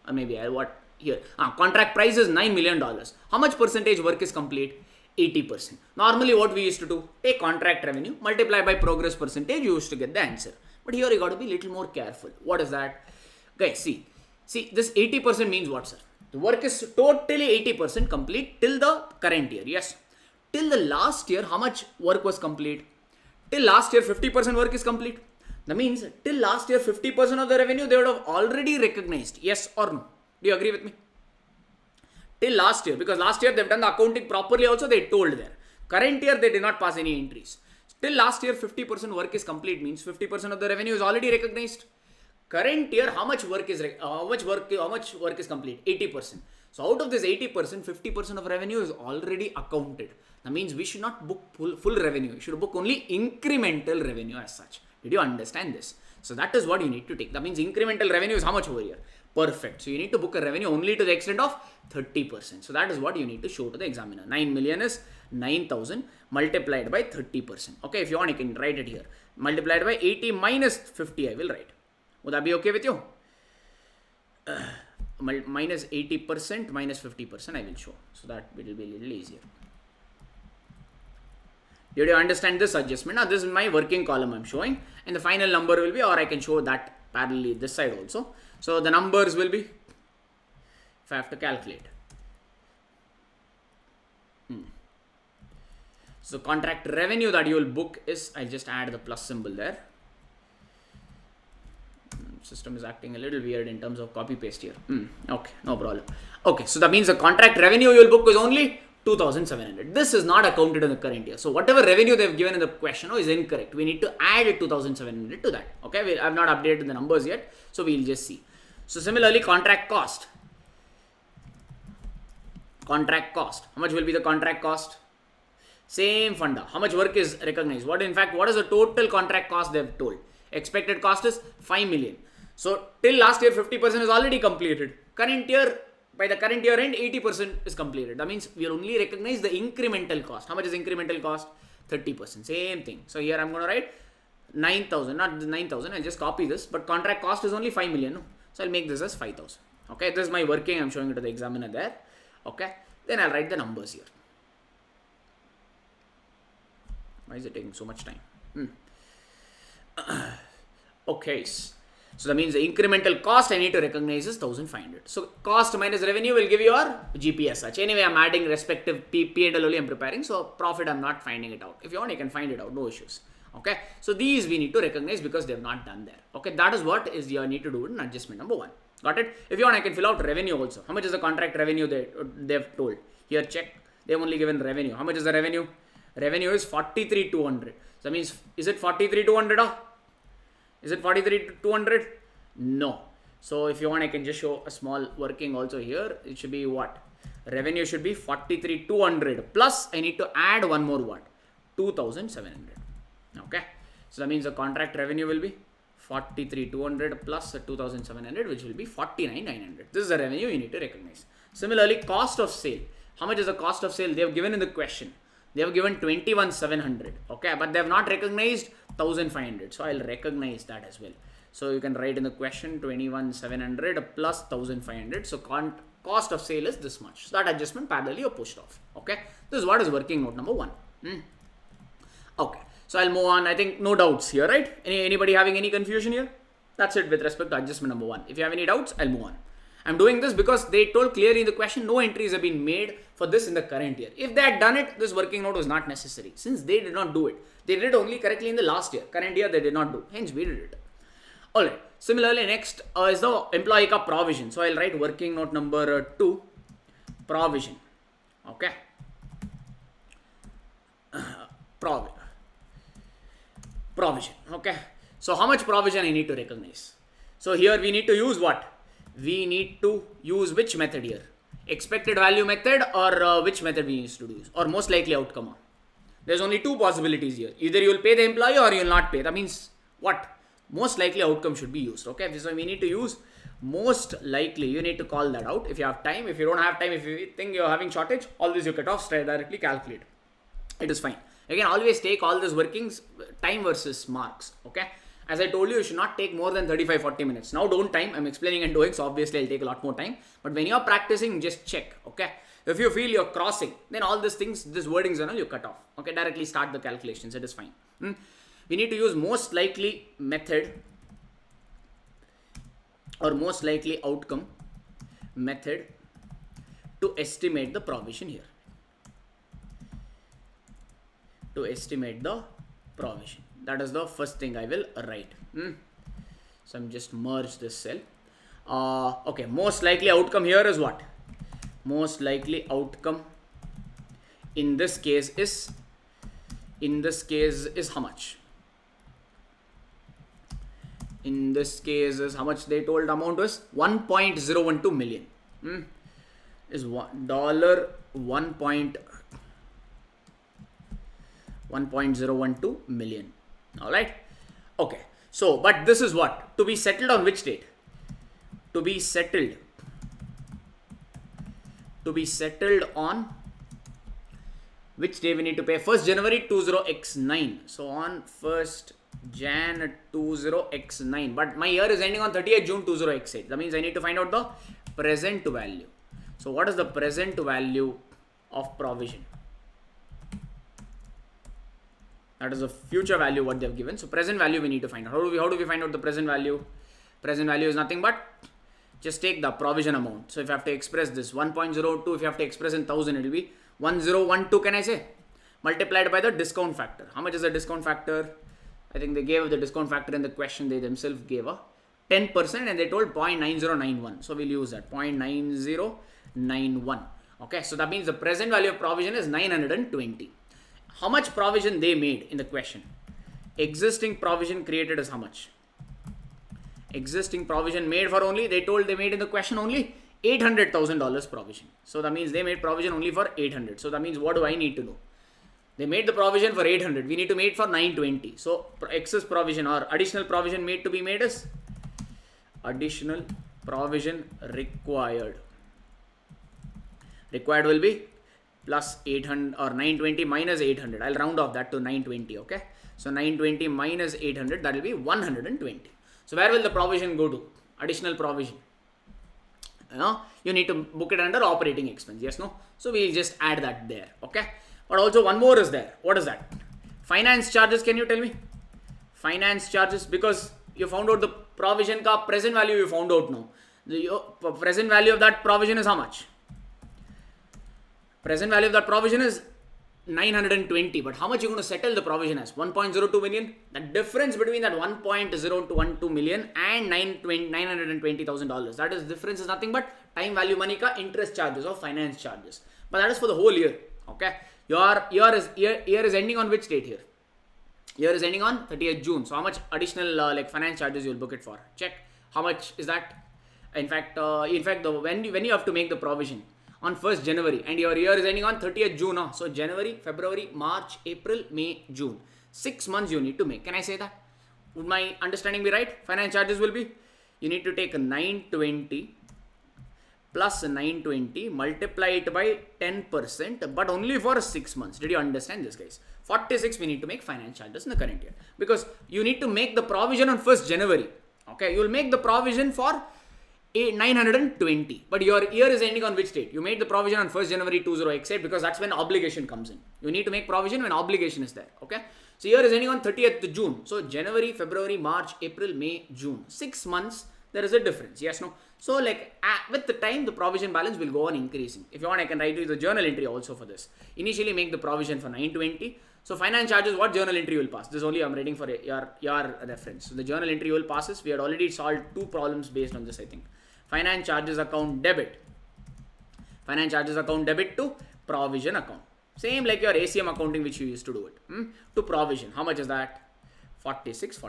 Speaker 1: Or maybe I'll what here. Contract price is $9 million. How much percentage work is complete? 80%. Normally what we used to do, take contract revenue, multiply by progress percentage, you used to get the answer. But here you got to be a little more careful. What is that? Guys, see this 80% means what, sir? The work is totally 80% complete till the current year. Yes. Till the last year, how much work was complete? Till last year, 50% work is complete. That means till last year, 50% of the revenue they would have already recognized. Yes or no? Do you agree with me? Till last year, because last year they've done the accounting properly also, they told there. Current year, they did not pass any entries. Till last year, 50% work is complete means 50% of the revenue is already recognized. Current year, how much work is complete? 80%. So out of this 80%, 50% of revenue is already accounted. That means we should not book full revenue. We should book only incremental revenue as such. Did you understand this? So that is what you need to take. That means incremental revenue is how much over here? Perfect. So you need to book a revenue only to the extent of 30%. So that is what you need to show to the examiner. 9 million is 9,000 multiplied by 30%. Okay, if you want, you can write it here. Multiplied by 80 minus 50, I will write. Would that be okay with you? Minus 80% minus 50% I will show. So that it will be a little easier. Did you understand this adjustment? Now this is my working column I'm showing. And the final number will be, or I can show that parallelly this side also. So the numbers will be, if I have to calculate. So contract revenue that you will book is, I'll just add the plus symbol there. System is acting a little weird in terms of copy paste here. Okay, no problem. Okay, so that means the contract revenue you will book is only 2,700. This is not accounted in the current year. So whatever revenue they've given in the question is incorrect. We need to add 2,700 to that. Okay, I've not updated the numbers yet. So we'll just see. So similarly, contract cost. Contract cost. How much will be the contract cost? Same funda. How much work is recognized? What is the total contract cost they've told? Expected cost is 5 million. So till last year 50% is already completed. Current year, by the current year end, 80% is completed. That means we will only recognize the incremental cost. How much is incremental cost? 30%. Same thing. So here I'm going to write 9,000, not 9,000. I'll just copy this. But contract cost is only 5 million. No? So I'll make this as 5,000. Okay, this is my working. I'm showing it to the examiner there. Okay, then I'll write the numbers here. Why is it taking so much time? Okay, so that means the incremental cost I need to recognize is 1,500. So cost minus revenue will give you your GPS such. Anyway, I'm adding respective P&L only I'm preparing. So profit I'm not finding it out. If you want, you can find it out. No issues. Okay, so these we need to recognize because they have not done there. Okay, that is what is you need to do in adjustment number 1. Got it? If you want, I can fill out revenue also. How much is the contract revenue they've told? Here, check. They've only given revenue. How much is the revenue? Revenue is 43,200. So that means, is it 43,200? Is it 43,200? No. So if you want, I can just show a small working also here. It should be what? Revenue should be 43,200 plus I need to add one more what? 2,700. Okay. So that means the contract revenue will be 43,200 plus 2,700, which will be 49,900. This is the revenue you need to recognize. Similarly, cost of sale. How much is the cost of sale? They have given in the question. They have given 21,700. Okay, but they have not recognized 1,500. So I'll recognize that as well. So you can write in the question 21,700 plus 1,500. So cost of sale is this much. So that adjustment parallelly you pushed off. Okay, this is what is working note number 1. Okay. So I'll move on. I think no doubts here, right? Anybody having any confusion here? That's it with respect to adjustment number 1. If you have any doubts, I'll move on. I'm doing this because they told clearly in the question no entries have been made for this in the current year. If they had done it, this working note was not necessary. Since they did not do it, they did it only correctly in the last year. Current year they did not do. Hence we did it. Alright. Similarly, next is the employee ka provision. So I'll write working note number 2, provision. Okay. Provision. Okay. So how much provision I need to recognize? So here we need to use what? We need to use which method here? Expected value method or which method we need to use? Or most likely outcome. There's only two possibilities here. Either you will pay the employee or you will not pay. That means what? Most likely outcome should be used. Okay. So we need to use most likely. You need to call that out if you have time. If you don't have time, if you think you're having shortage, all this you cut off, straight directly calculate. It is fine. Again, always take all these workings, time versus marks. Okay. As I told you, you should not take more than 35-40 minutes. Now don't time. I'm explaining and doing, so obviously I'll take a lot more time. But when you're practicing, just check. Okay. If you feel you're crossing, then all these things, these wordings and all, you cut off. Okay. Directly start the calculations. It is fine. We need to use most likely method or most likely outcome method to estimate the provision here. To estimate the provision. That is the first thing I will write. So I'm just merge this cell. Okay, most likely outcome here is what? Most likely outcome in this case is how much? In this case is how much they told amount was 1.012 million. Is $1.012 million. All right. Okay. So, but this is what? To be settled on which date? To be settled on which day we need to pay? 1st January 20x9. So on 1st Jan 20x9. But my year is ending on 30th June 20x8. That means I need to find out the present value. So what is the present value of provision? That is the future value what they have given. So present value we need to find out. How do we find out the present value? Present value is nothing but just take the provision amount. So if you have to express this 1.02, if you have to express in 1000, it will be 1012, can I say? Multiplied by the discount factor. How much is the discount factor? I think they gave the discount factor in the question. They themselves gave a 10% and they told 0.9091. So we'll use that 0.9091. Okay. So that means the present value of provision is 920. How much provision they made in the question? Existing provision created is how much? Existing provision made for only, they told they made in the question only $800,000 provision. So that means they made provision only for 800. So that means what do I need to know? They made the provision for 800. We need to make it for 920. So excess provision or additional provision made to be made is additional provision required. Required will be plus 800 or 920 minus 800. I'll round off that to 920. Okay. So 920 minus 800, that will be 120. So where will the provision go to? Additional provision. You need to book it under operating expense. Yes, no? So we'll just add that there. Okay. But also one more is there. What is that? Finance charges. Can you tell me? Finance charges, because you found out the provision ka present value you found out now. The present value of that provision is how much? Present value of that provision is 920, but how much you're going to settle the provision as? 1.02 million. The difference between that 1.012 million and $920,000. That is difference is nothing but time value money ka interest charges or finance charges. But that is for the whole year. Okay. Your year is ending on which date here? Year is ending on 30th June. So how much additional finance charges you will book it for? Check. How much is that? In fact, when you have to make the provision on 1st January and your year is ending on 30th June. So January, February, March, April, May, June. 6 months you need to make. Can I say that? Would my understanding be right? Finance charges will be, you need to take 920 plus 920, multiply it by 10%, but only for 6 months. Did you understand this, guys? 46 we need to make finance charges in the current year. Because you need to make the provision on 1st January. Okay, you will make the provision for 920, but your year is ending on which date? You made the provision on 1st January 20x8 because that's when obligation comes in. You need to make provision when obligation is there. Okay, so year is ending on 30th June. So January, February, March, April, May, June. 6 months, there is a difference. Yes, no? So with the time, the provision balance will go on increasing. If you want, I can write you the journal entry also for this. Initially make the provision for 920. So finance charges, what journal entry will pass? This only I'm writing for your reference. So the journal entry will pass this. We had already solved 2 problems based on this, I think. Finance charges account debit. Finance charges account debit to provision account. Same like your ACM accounting which you used to do it. To provision. How much is that? 46.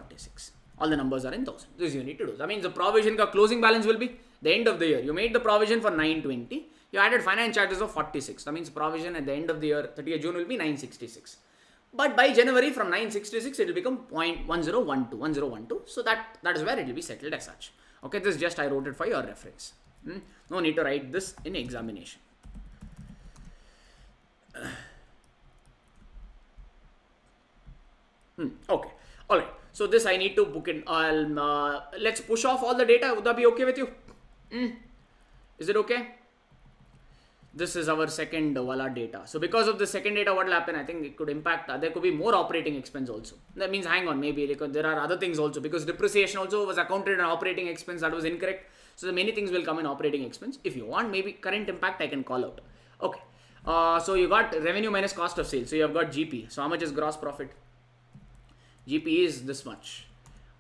Speaker 1: All the numbers are in 1000. This you need to do. That means the provision ka closing balance will be the end of the year. You made the provision for 920. You added finance charges of 46. That means provision at the end of the year, 30th June will be 966. But by January from 966 it will become 0.1012. So that is where it will be settled as such. Okay, this just I wrote it for your reference. No need to write this in examination. Okay, all right. So this I need to book in. Let's push off all the data. Would that be okay with you? Is it okay? This is our second wala data. So because of the second data, what will happen? I think it could impact. There could be more operating expense also. That means, hang on, maybe there are other things also, because depreciation also was accounted in operating expense. That was incorrect. So many things will come in operating expense. If you want, maybe current impact I can call out. Okay. So you got revenue minus cost of sales. So you have got GP. So how much is gross profit? GP is this much.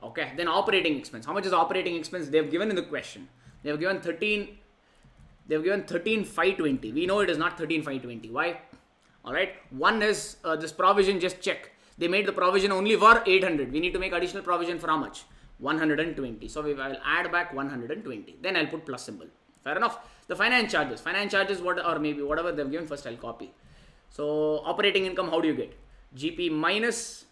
Speaker 1: Okay. Then operating expense. How much is operating expense? They have given in the question. They have given 13,520. We know it is not 13,520. Why? Alright. One is this provision, just check. They made the provision only for 800. We need to make additional provision for how much? 120. So we will add back 120. Then I'll put plus symbol. Fair enough. The finance charges. Finance charges, or maybe whatever they've given, first I'll copy. So operating income, how do you get? GP minus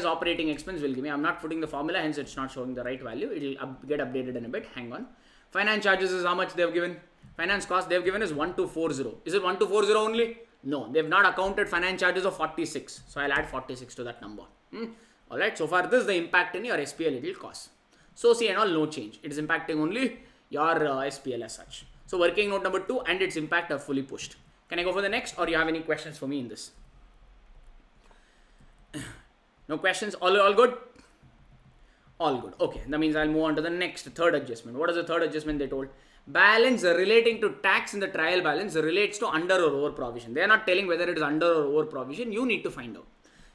Speaker 1: operating expense will give me. I'm not putting the formula, hence it's not showing the right value. It will get updated in a bit. Hang on. Finance charges is how much they have given. Finance cost they have given is 1240. Is it 1240 only? No, they have not accounted finance charges of 46. So I'll add 46 to that number. Alright, so far this is the impact in your SPL it will cost. So see and all, no change. It is impacting only your SPL as such. So working note number 2 and its impact are fully pushed. Can I go for the next, or you have any questions for me in this? No questions? All good? All good. Okay, that means I'll move on to the next third adjustment. What is the third adjustment they told? Balance relating to tax in the trial balance relates to under or over provision. They are not telling whether it is under or over provision. You need to find out.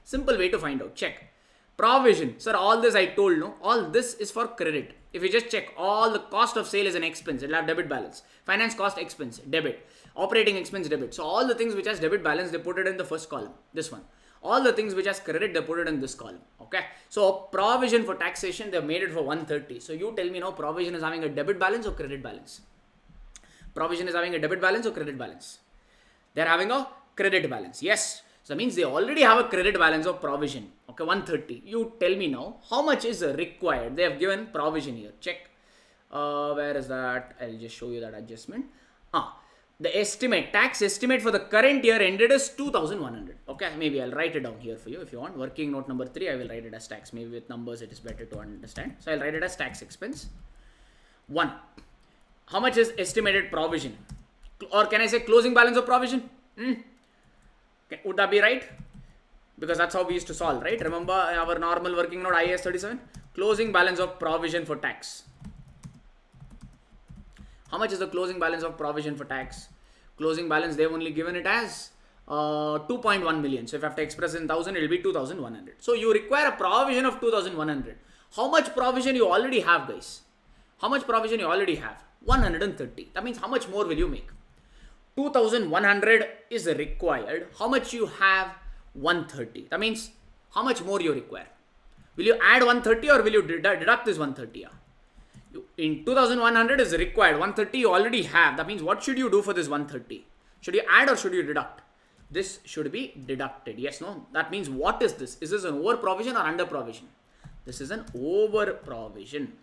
Speaker 1: Simple way to find out. Check. Provision. Sir, all this I told, no? All this is for credit. If you just check, all the cost of sale is an expense. It will have debit balance. Finance cost expense, debit. Operating expense, debit. So all the things which has debit balance, they put it in the first column. This one. All the things which has credit, they put it in this column. Okay. So provision for taxation, they have made it for 130. So you tell me now, provision is having a debit balance or credit balance? Provision is having a debit balance or credit balance? They're having a credit balance. Yes. So that means they already have a credit balance of provision. Okay, 130. You tell me now, how much is required? They have given provision here. Check. Where is that? I'll just show you that adjustment. The estimate, tax estimate for the current year ended is 2,100. Okay, maybe I'll write it down here for you if you want. Working note number 3, I will write it as tax. Maybe with numbers it is better to understand. So I'll write it as tax expense. 1. How much is estimated provision? Or can I say closing balance of provision? Okay, would that be right? Because that's how we used to solve, right? Remember our normal working note IAS 37? Closing balance of provision for tax. How much is the closing balance of provision for tax? Closing balance, they've only given it as 2.1 million. So if I have to express in 1000, it will be 2,100. So you require a provision of 2,100. How much provision you already have, guys? How much provision you already have? 130. That means how much more will you make? 2,100 is required. How much you have? 130. That means how much more you require? Will you add 130 or will you deduct this 130? In 2,100 is required. 130 you already have. That means what should you do for this 130? Should you add or should you deduct? This should be deducted. Yes, no? That means what is this? Is this an over provision or under provision? This is an over provision.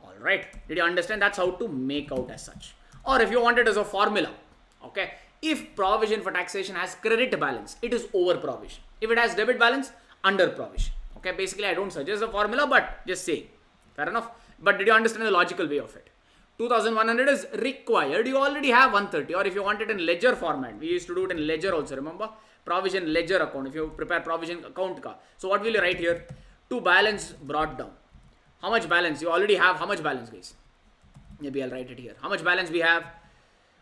Speaker 1: Alright. Did you understand? That's how to make out as such. Or if you want it as a formula. Okay. If provision for taxation has credit balance, it is over provision. If it has debit balance, under provision. Okay. Basically, I don't suggest the formula, but just say. Fair enough. But did you understand the logical way of it? 2,100 is required. You already have 130. Or if you want it in ledger format, we used to do it in ledger also. Remember? Provision ledger account. If you prepare provision account ka. So what will you write here? To balance brought down. How much balance? You already have how much balance, guys? Maybe I'll write it here. How much balance we have?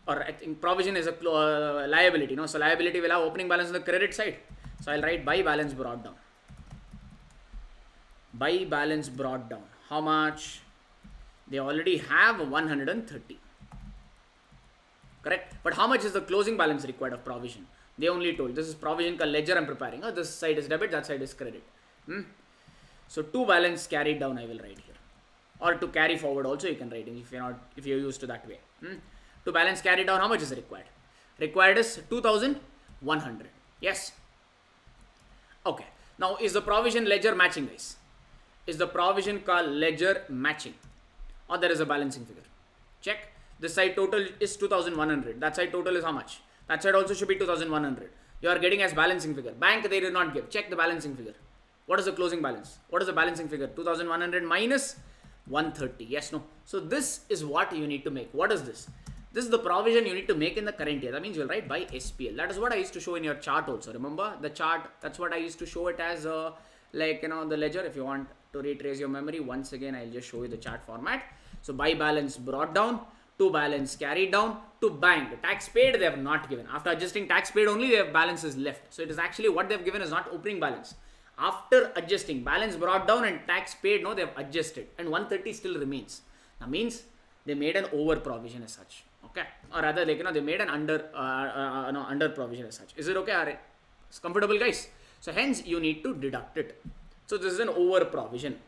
Speaker 1: Or I think provision is a liability. No? So liability will have opening balance on the credit side. So I'll write by balance brought down. By balance brought down. How much? They already have 130. Correct? But how much is the closing balance required of provision? They only told. This is provision ka ledger I'm preparing. This side is debit, that side is credit. So to balance carried down I will write here. Or to carry forward also you can write it if you're used to that way. To balance carried down, how much is required? Required is 2,100. Yes. Okay. Now is the provision ledger matching, guys? Is the provision ka ledger matching? Or there is a balancing figure? Check. This side total is 2,100. That side total is how much? That side also should be 2,100. You are getting as balancing figure. Bank they did not give. Check the balancing figure. What is the closing balance? What is the balancing figure? 2,100 minus 130. Yes, no. So this is what you need to make. What is this? This is the provision you need to make in the current year. That means you'll write by SPL. That is what I used to show in your chart also. Remember the chart? That's what I used to show it as the ledger. If you want to retrace your memory, once again, I'll just show you the chart format. So by balance brought down, to balance carried down, to bank. Tax paid they have not given. After adjusting tax paid only, their balance is left. So it is actually what they have given is not opening balance. After adjusting balance brought down and tax paid, no, they have adjusted and 130 still remains. That means they made an over provision as such. Okay, or rather they made an under provision as such. Is it okay? Are it's comfortable, guys? So hence you need to deduct it. So this is an over provision.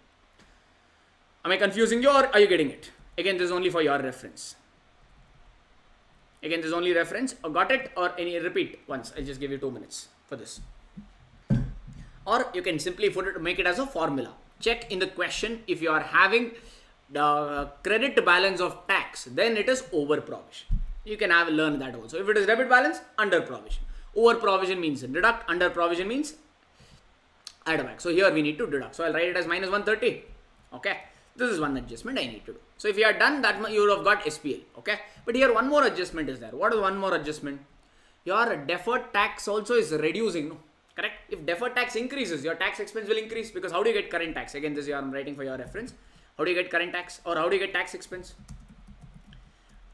Speaker 1: Am I confusing you or are you getting it? Again, this is only for your reference. Again, this is only reference. Got it? Or any repeat once. I'll just give you 2 minutes for this. Or you can simply make it as a formula. Check in the question if you are having the credit balance of tax, then it is over provision. You can learn that also. If it is debit balance, under provision. Over provision means deduct, under provision means add back. So here we need to deduct. So I'll write it as minus 130. Okay. This is one adjustment I need to do. So if you are done, that you would have got SPL. Okay. But here one more adjustment is there. What is one more adjustment? Your deferred tax also is reducing. No? Correct? If deferred tax increases, your tax expense will increase because how do you get current tax? Again, this I'm writing for your reference. How do you get current tax or how do you get tax expense?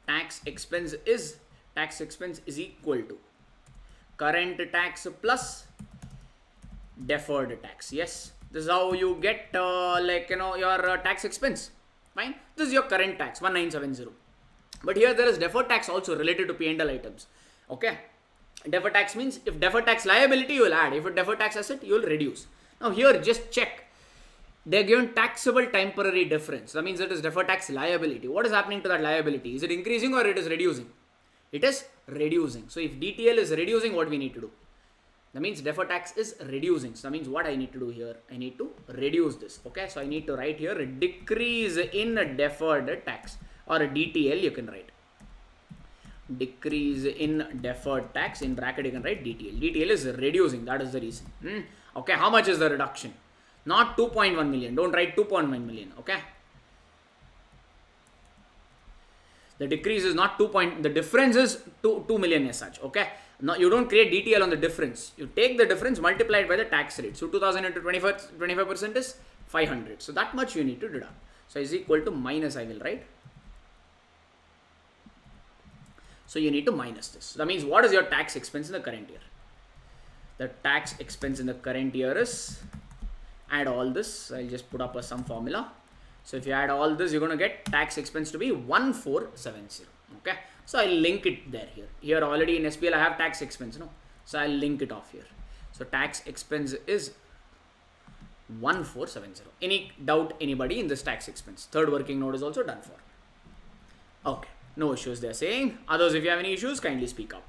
Speaker 1: Tax expense is equal to current tax plus deferred tax. Yes. This is how you get your tax expense. Fine. This is your current tax 1970. But here there is deferred tax also related to P&L items. Okay. Deferred tax means if deferred tax liability, you will add. If a deferred tax asset, you will reduce. Now here, just check. They are given taxable temporary difference. That means it is deferred tax liability. What is happening to that liability? Is it increasing or it is reducing? It is reducing. So if DTL is reducing, what we need to do? That means deferred tax is reducing. So that means what I need to do here? I need to reduce this. Okay. So I need to write here a decrease in deferred tax, or a DTL you can write. Decrease in deferred tax, in bracket you can write DTL. DTL is reducing. That is the reason. Okay. How much is the reduction? Not 2.1 million. Don't write 2.1 million. Okay. The decrease is not 2 point. The difference is 2 million as such. Okay. Now you don't create DTL on the difference. You take the difference, multiply it by the tax rate. So 2000 into 25% is 500. So that much you need to deduct. So is equal to minus, I will write. So you need to minus this. That means what is your tax expense in the current year? The tax expense in the current year is, add all this. I'll just put up some formula. So if you add all this, you're going to get tax expense to be 1470. Okay. So I'll link it there here. Here already in SPL I have tax expense. No. So I'll link it off here. So tax expense is 1470. Any doubt anybody in this tax expense? Third working note is also done for. Okay. No issues they're saying. Others, if you have any issues, kindly speak up.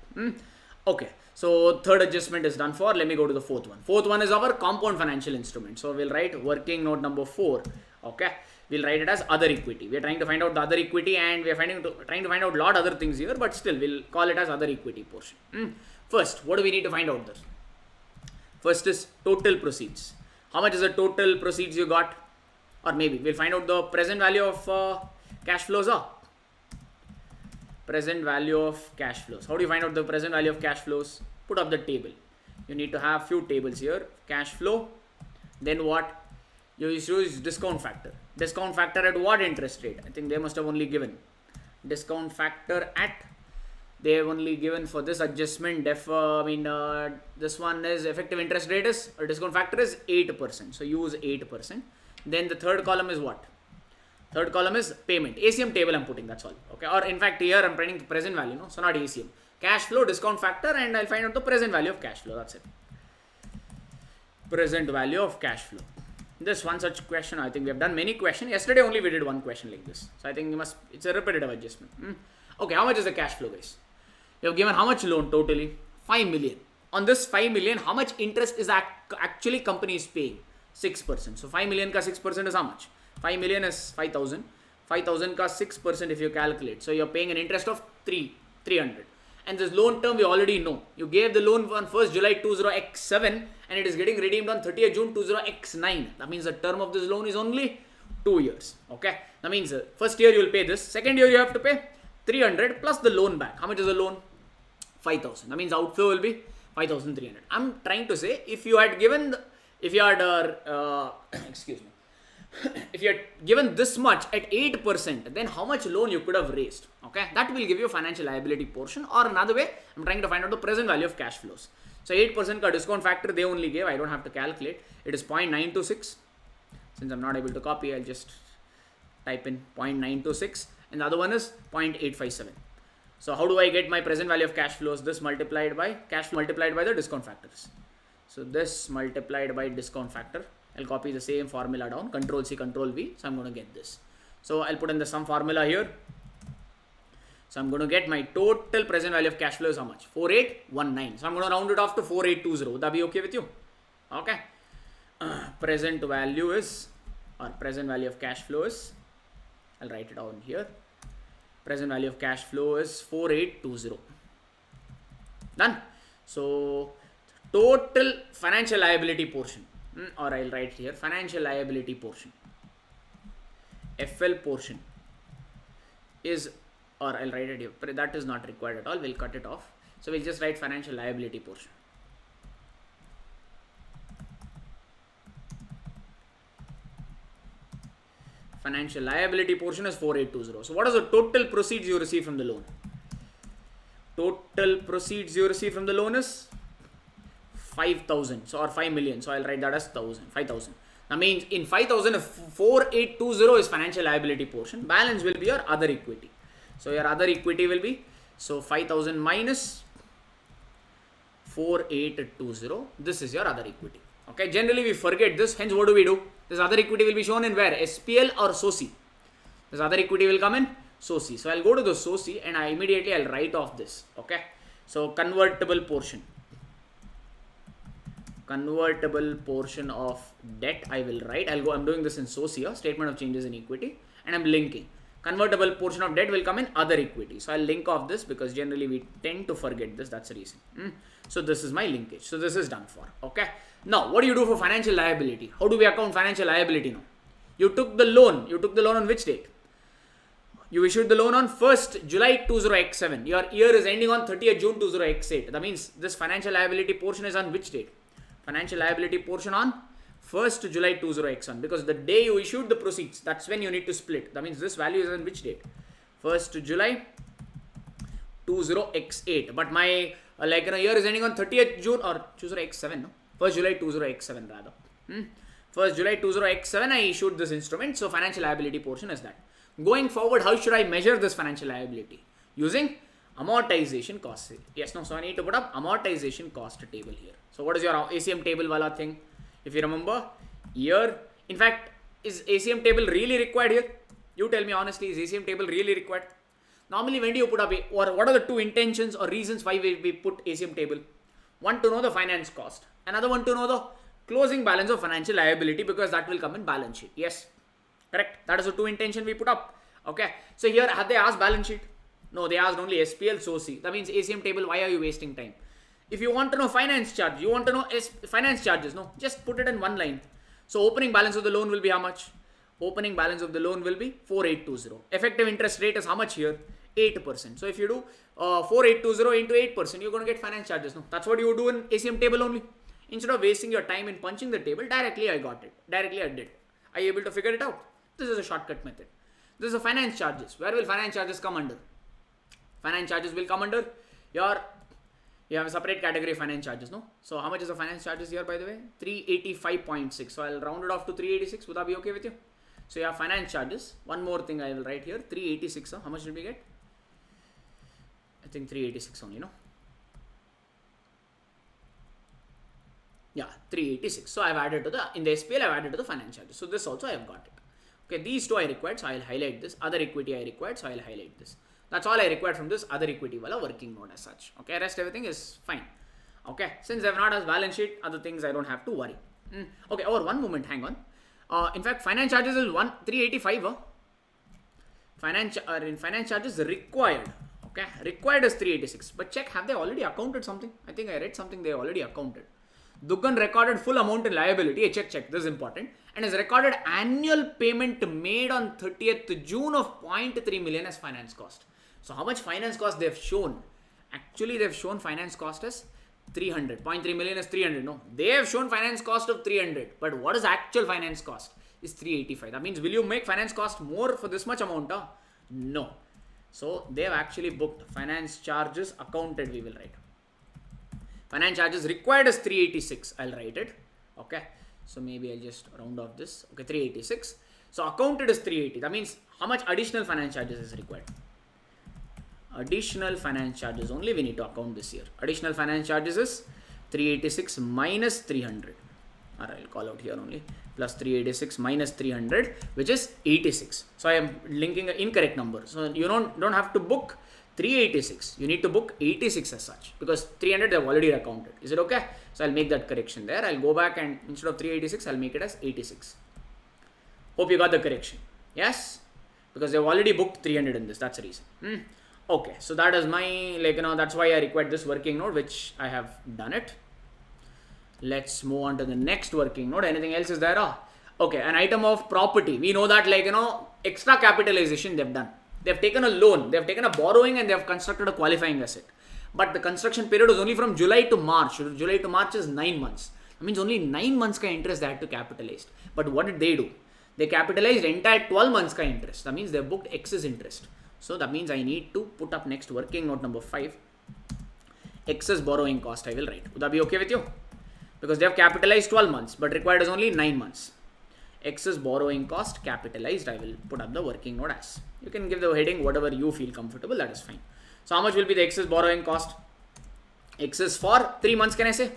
Speaker 1: Okay. So third adjustment is done for. Let me go to the fourth one. Fourth one is our compound financial instrument. So we'll write working note number 4. Okay. We'll write it as other equity. We're trying to find out the other equity, and we're trying to find out a lot other things here, but still we'll call it as other equity portion. First, what do we need to find out there? First is total proceeds. How much is the total proceeds you got? Or maybe we'll find out the present value of cash flows. Present value of cash flows. How do you find out the present value of cash flows? Put up the table. You need to have few tables here. Cash flow. Then what? You use discount factor. Discount factor at what interest rate? I think they must have only given. Discount factor at, they have only given for this adjustment. This one is effective interest rate is, or discount factor is 8%. So use 8%. Then the third column is what? Third column is payment. ACM table I'm putting, that's all. Okay. Or in fact here I'm writing present value. No, so not ACM. Cash flow, discount factor, and I'll find out the present value of cash flow. That's it. Present value of cash flow. This one such question, I think we have done many questions. Yesterday only we did one question like this. So I think it's a repetitive adjustment. Okay, how much is the cash flow, guys? You have given how much loan totally? 5 million. On this 5 million, how much interest is actually company is paying? 6%. So 5 million ka 6% is how much? 5 million is 5,000. 5,000 ka 6% if you calculate. So you're paying an interest of 300. And this loan term we already know. You gave the loan on 1st July 20x7 and it is getting redeemed on 30th June 20x9. That means the term of this loan is only 2 years. Okay. That means first year you will pay this. Second year you have to pay 300 plus the loan back. How much is the loan? 5,000. That means outflow will be 5,300. I'm trying to say if you had given, excuse me. If you had given this much at 8%, then how much loan you could have raised? Okay, that will give you financial liability portion. Or another way, I'm trying to find out the present value of cash flows. So 8% ka discount factor they only gave. I don't have to calculate. It is 0.926. Since I'm not able to copy, I'll just type in 0.926. And the other one is 0.857. So how do I get my present value of cash flows? This multiplied by the discount factors. So this multiplied by discount factor. I'll copy the same formula down, Control C, Control V. So I'm going to get this. So I'll put in the sum formula here. So I'm going to get my total present value of cash flow is how much? 4819. So I'm going to round it off to 4820. Would that be okay with you? Okay. Present value is, or present value of cash flow is, I'll write it down here. Present value of cash flow is 4820. Done. So total financial liability portion. Or I'll write here financial liability portion. FL portion is, or I'll write it here, but that is not required at all. We'll cut it off. So we'll just write financial liability portion. Financial liability portion is 4820. So what is the total proceeds you receive from the loan? Total proceeds you receive from the loan is 5,000, so or 5 million. So I'll write that as 5,000. That means in 5,000, if 4820 is financial liability portion, balance will be your other equity. So your other equity will be, so 5,000 minus 4820. This is your other equity. Okay, generally we forget this, hence what do? This other equity will be shown in where? SPL or SOCI. This other equity will come in SOCI. So I'll go to the SOCI and I'll write off this. Okay, so convertible portion of debt I will write. I'm doing this in SOCI, statement of changes in equity, and I'm linking. Convertible portion of debt will come in other equity. So I'll link off this because generally we tend to forget this. That's the reason. So this is my linkage. So this is done for. Okay. Now what do you do for financial liability? How do we account financial liability now? You took the loan. You took the loan on which date? You issued the loan on 1st July 20x7. Your year is ending on 30th June 20x8. That means this financial liability portion is on which date? Financial liability portion on 1st July 20x1, because the day you issued the proceeds, that's when you need to split. That means this value is on which date? 1st July 20x8. But my year is ending on 30th June or 20x7, no? 1st July 20x7 rather. 1st July 20x7 I issued this instrument. So financial liability portion is that. Going forward, how should I measure this financial liability? Using amortization cost. Yes, no. So I need to put up amortization cost table here. So what is your ACM table wala thing? If you remember, year. In fact, is ACM table really required here? You tell me honestly, is ACM table really required? Normally, when do you put up or what are the two intentions or reasons why we put ACM table? One, to know the finance cost. Another one, to know the closing balance of financial liability, because that will come in balance sheet. Yes, correct. That is the two intention we put up. Okay. So here, have they asked balance sheet? No, they asked only SPL, SOCI. That means ACM table, why are you wasting time? If you want to know finance charge, you want to know finance charges, no, just put it in one line. So opening balance of the loan will be how much? Opening balance of the loan will be 4820. Effective interest rate is how much here? 8%. So if you do 4820 into 8%, you're going to get finance charges. No, that's what you do in ACM table only. Instead of wasting your time in punching the table, directly I got it. Directly I did. Are you able to figure it out? This is a shortcut method. This is a finance charges. Where will finance charges come under? Finance charges will come under you have a separate category of finance charges, no? So how much is the finance charges here, by the way? 385.6. So I'll round it off to 386. Would that be okay with you? So you have finance charges. One more thing I will write here. 386. How much did we get? I think 386 only, no? Yeah, 386. So I've added to in the SPL, I've added to the finance charges. So this also I have got it. Okay, these two I required, so I'll highlight this. Other equity I required, so I'll highlight this. That's all I required from this other equity wala working note as such. Okay, rest everything is fine. Okay, since I have not asked balance sheet, other things I don't have to worry. Okay, over one moment, hang on. In fact, finance charges is 385. In finance charges required. Okay, required is 386. But check, have they already accounted something? I think I read something they already accounted. Duggan recorded full amount in liability. Check. This is important. And has recorded annual payment made on 30th June of 0.3 million as finance cost. So how much finance cost they've shown? Actually, they've shown finance cost as 300. 0.3 million is 300. No, they have shown finance cost of 300. But what is actual finance cost? Is 385. That means will you make finance cost more for this much amount? No. So they have actually booked finance charges accounted. We will write. Finance charges required is 386. I'll write it. Okay. So maybe I'll just round off this. Okay, 386. So accounted is 380. That means how much additional finance charges is required? Additional finance charges only we need to account this year. Additional finance charges is 386 minus 300. Or I'll call out here only. Plus 386 minus 300, which is 86. So I am linking an incorrect number. So you don't have to book 386. You need to book 86 as such, because 300 they have already accounted. Is it okay? So I'll make that correction there. I'll go back and instead of 386, I'll make it as 86. Hope you got the correction. Yes? Because they've already booked 300 in this. That's the reason. Okay. So that is my, that's why I required this working note, which I have done it. Let's move on to the next working note. Anything else is there? Okay. An item of property. We know that extra capitalization they've done. They've taken a loan, they've taken a borrowing, and they have constructed a qualifying asset. But the construction period was only from July to March. July to March is 9 months. That means only 9 months ka interest they had to capitalize. But what did they do? They capitalized entire 12 months ka interest. That means they booked excess interest. So that means I need to put up next working note number 5. Excess borrowing cost I will write. Would that be okay with you? Because they have capitalized 12 months, but required is only 9 months. Excess borrowing cost capitalized, I will put up the working note as. You can give the heading whatever you feel comfortable, that is fine. So how much will be the excess borrowing cost? X is for 3 months, can I say?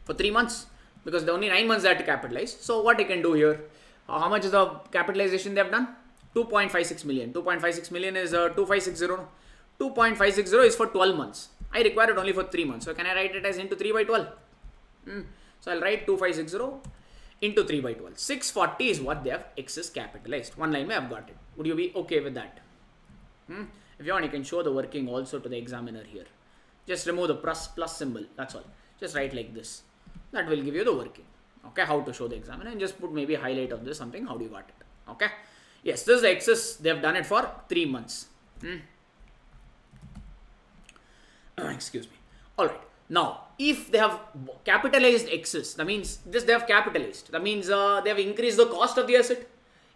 Speaker 1: For 3 months, because the only 9 months that to capitalize. So what you can do here, how much is the capitalization they have done? 2.56 million. 2.56 million is 2560. 2.560 is for 12 months. I require it only for 3 months. So can I write it as into 3 by 12? So I'll write 2560 into 3 by 12. 640 is what they have excess capitalized. One line I have got it. Would you be okay with that? If you want, you can show the working also to the examiner here. Just remove the plus symbol. That's all. Just write like this. That will give you the working. Okay, how to show the examiner, and just put maybe highlight of this something. How do you got it? Okay. Yes, this is the excess. They have done it for 3 months. Excuse me. All right. Now, if they have capitalized excess, that means this they have capitalized. That means they have increased the cost of the asset.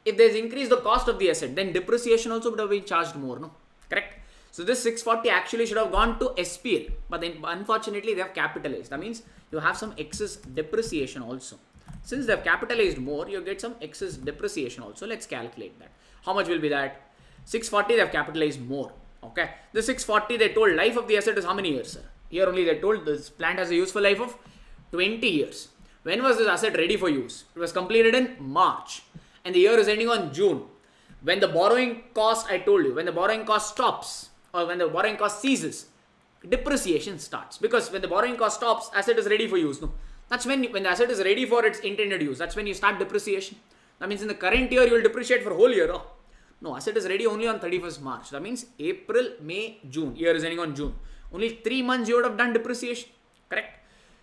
Speaker 1: If there's increased the cost of the asset, then depreciation also would have been charged more, no? Correct? So this 640 actually should have gone to SPL, but then unfortunately they have capitalized. That means you have some excess depreciation also. Since they have capitalized more, you get some excess depreciation also. Let's calculate that. How much will be that? 640 they have capitalized more. Okay. The 640 they told life of the asset is how many years, sir? Here only they told this plant has a useful life of 20 years. When was this asset ready for use? It was completed in March and the year is ending on June. When the borrowing cost, I told you, when the borrowing cost stops or when the borrowing cost ceases, depreciation starts. Because when the borrowing cost stops, asset is ready for use. No, that's when the asset is ready for its intended use. That's when you start depreciation. That means in the current year you will depreciate for whole year. Oh. No, asset is ready only on 31st March. That means April, May, June. Year is ending on June. Only 3 months you would have done depreciation. Correct?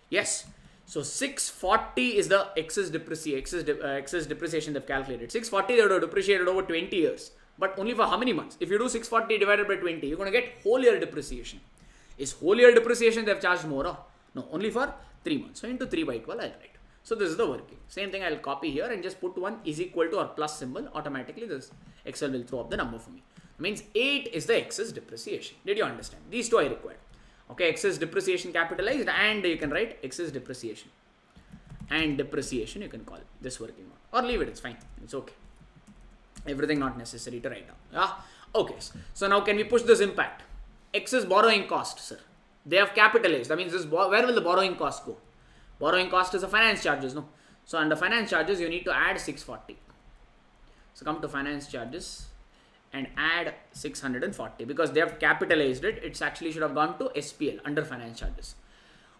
Speaker 1: Yes. So 640 is the excess depreciation they've calculated. 640 they would have depreciated over 20 years. But only for how many months? If you do 640 divided by 20, you're going to get whole year depreciation. Is whole year depreciation they've charged more? Oh? No, only for 3 months. So into 3 by 12 I'll write. So this is the working. Same thing I'll copy here and just put one is equal to or plus symbol. Automatically this Excel will throw up the number for me. That means 8 is the excess depreciation. Did you understand? These two I required. Okay, excess depreciation capitalized and you can write excess depreciation. And depreciation you can call this working one. Or leave it, it's fine. It's okay. Everything not necessary to write down. Yeah? Okay. So now can we push this impact? Excess borrowing cost, sir. They have capitalized. That means this where will the borrowing cost go? Borrowing cost is a finance charges, no? So under finance charges, you need to add 640. So come to finance charges and add 640 because they have capitalized it. It's actually should have gone to SPL under finance charges.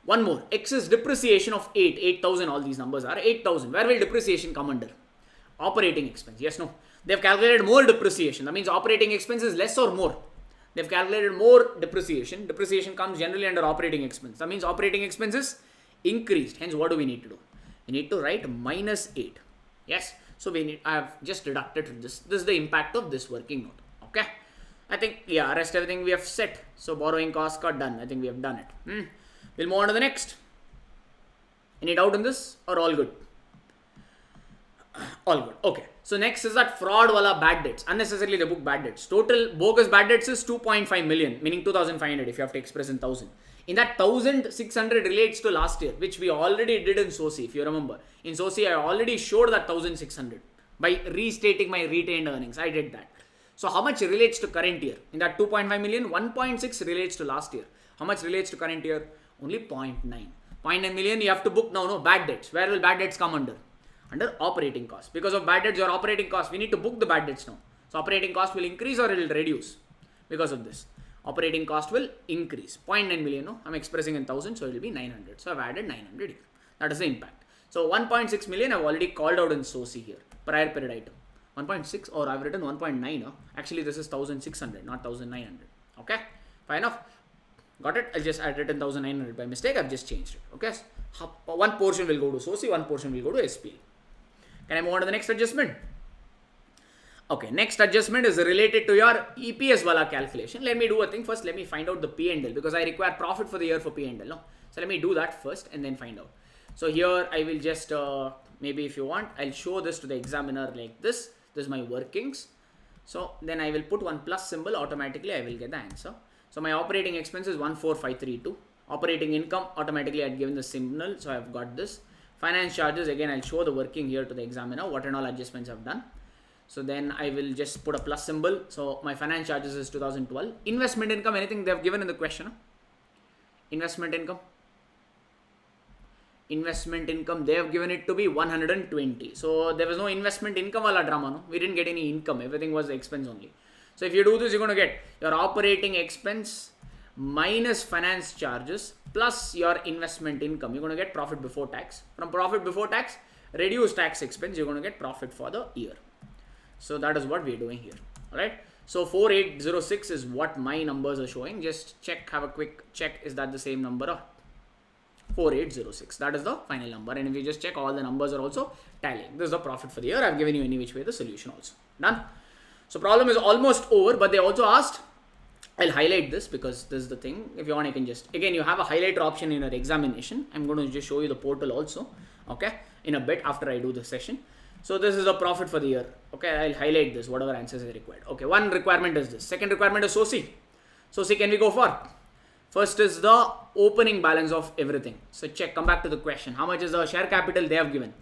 Speaker 1: One more, excess depreciation of 8,000. All these numbers are 8,000. Where will depreciation come under? Operating expense. Yes, no. They've calculated more depreciation. That means operating expense is less or more. They've calculated more depreciation. Depreciation comes generally under operating expense. That means operating expenses increased. Hence, what do we need to do? We need to write minus 8. Yes. So I have just deducted this. This is the impact of this working note. Okay. I think, yeah, rest everything we have set. So borrowing costs got done. I think we have done it. We'll move on to the next. Any doubt in this or all good? All good. Okay. So next is that fraud wala bad debts. Unnecessarily they book bad debts. Total bogus bad debts is 2.5 million, meaning 2,500 if you have to express in 1,000. In that 1,600 relates to last year, which we already did in SOCI, if you remember. In SOCI, I already showed that 1,600 by restating my retained earnings. I did that. So how much relates to current year? In that 2.5 million, 1.6 relates to last year. How much relates to current year? Only 0.9. 0.9 million you have to book now, no, bad debts. Where will bad debts come under? Under operating costs. Because of bad debts or operating costs, we need to book the bad debts now. So operating cost will increase or it will reduce because of this. Operating cost will increase. 0.9 million, no? I'm expressing in 1,000, so it will be 900. So I've added 900 here. That is the impact. So 1.6 million I've already called out in SOCI here. Prior period item. 1.6 or I've written 1.9. No? Actually, this is 1,600, not 1,900. Okay? Fine enough. Got it? I'll just add it in 1,900 by mistake. I've just changed it. Okay? One portion will go to SOCI, one portion will go to SPL. Can I move on to the next adjustment? Okay, next adjustment is related to your EPS wala calculation. Let me do a thing first. Let me find out the P&L because I require profit for the year for P&L. No? So let me do that first and then find out. So here I will just, maybe if you want, I'll show this to the examiner like this. This is my workings. So then I will put one plus symbol. Automatically I will get the answer. So my operating expense is 14532. Operating income, automatically I had given the symbol. So I've got this. Finance charges, again I'll show the working here to the examiner. What and all adjustments I've done. So then I will just put a plus symbol. So my finance charges is 2012. Investment income, anything they have given in the question? Investment income. Investment income, they have given it to be 120. So there was no investment income wala drama, no? We didn't get any income. Everything was expense only. So if you do this, you're going to get your operating expense minus finance charges plus your investment income. You're going to get profit before tax. From profit before tax, reduce tax expense, you're going to get profit for the year. So that is what we're doing here. Alright. So 4806 is what my numbers are showing. Just check, have a quick check. Is that the same number or 4806? That is the final number. And if you just check, all the numbers are also tallying. This is the profit for the year. I've given you any which way the solution also. Done. So problem is almost over, but they also asked, I'll highlight this because this is the thing. If you want, you can just, again, you have a highlighter option in your examination. I'm going to just show you the portal also, okay, in a bit after I do the session. So this is the profit for the year. Okay, I'll highlight this, whatever answers are required. Okay, one requirement is this. Second requirement is SOCI. SOCI can we go for? First is the opening balance of everything. So check, come back to the question. How much is the share capital they have given?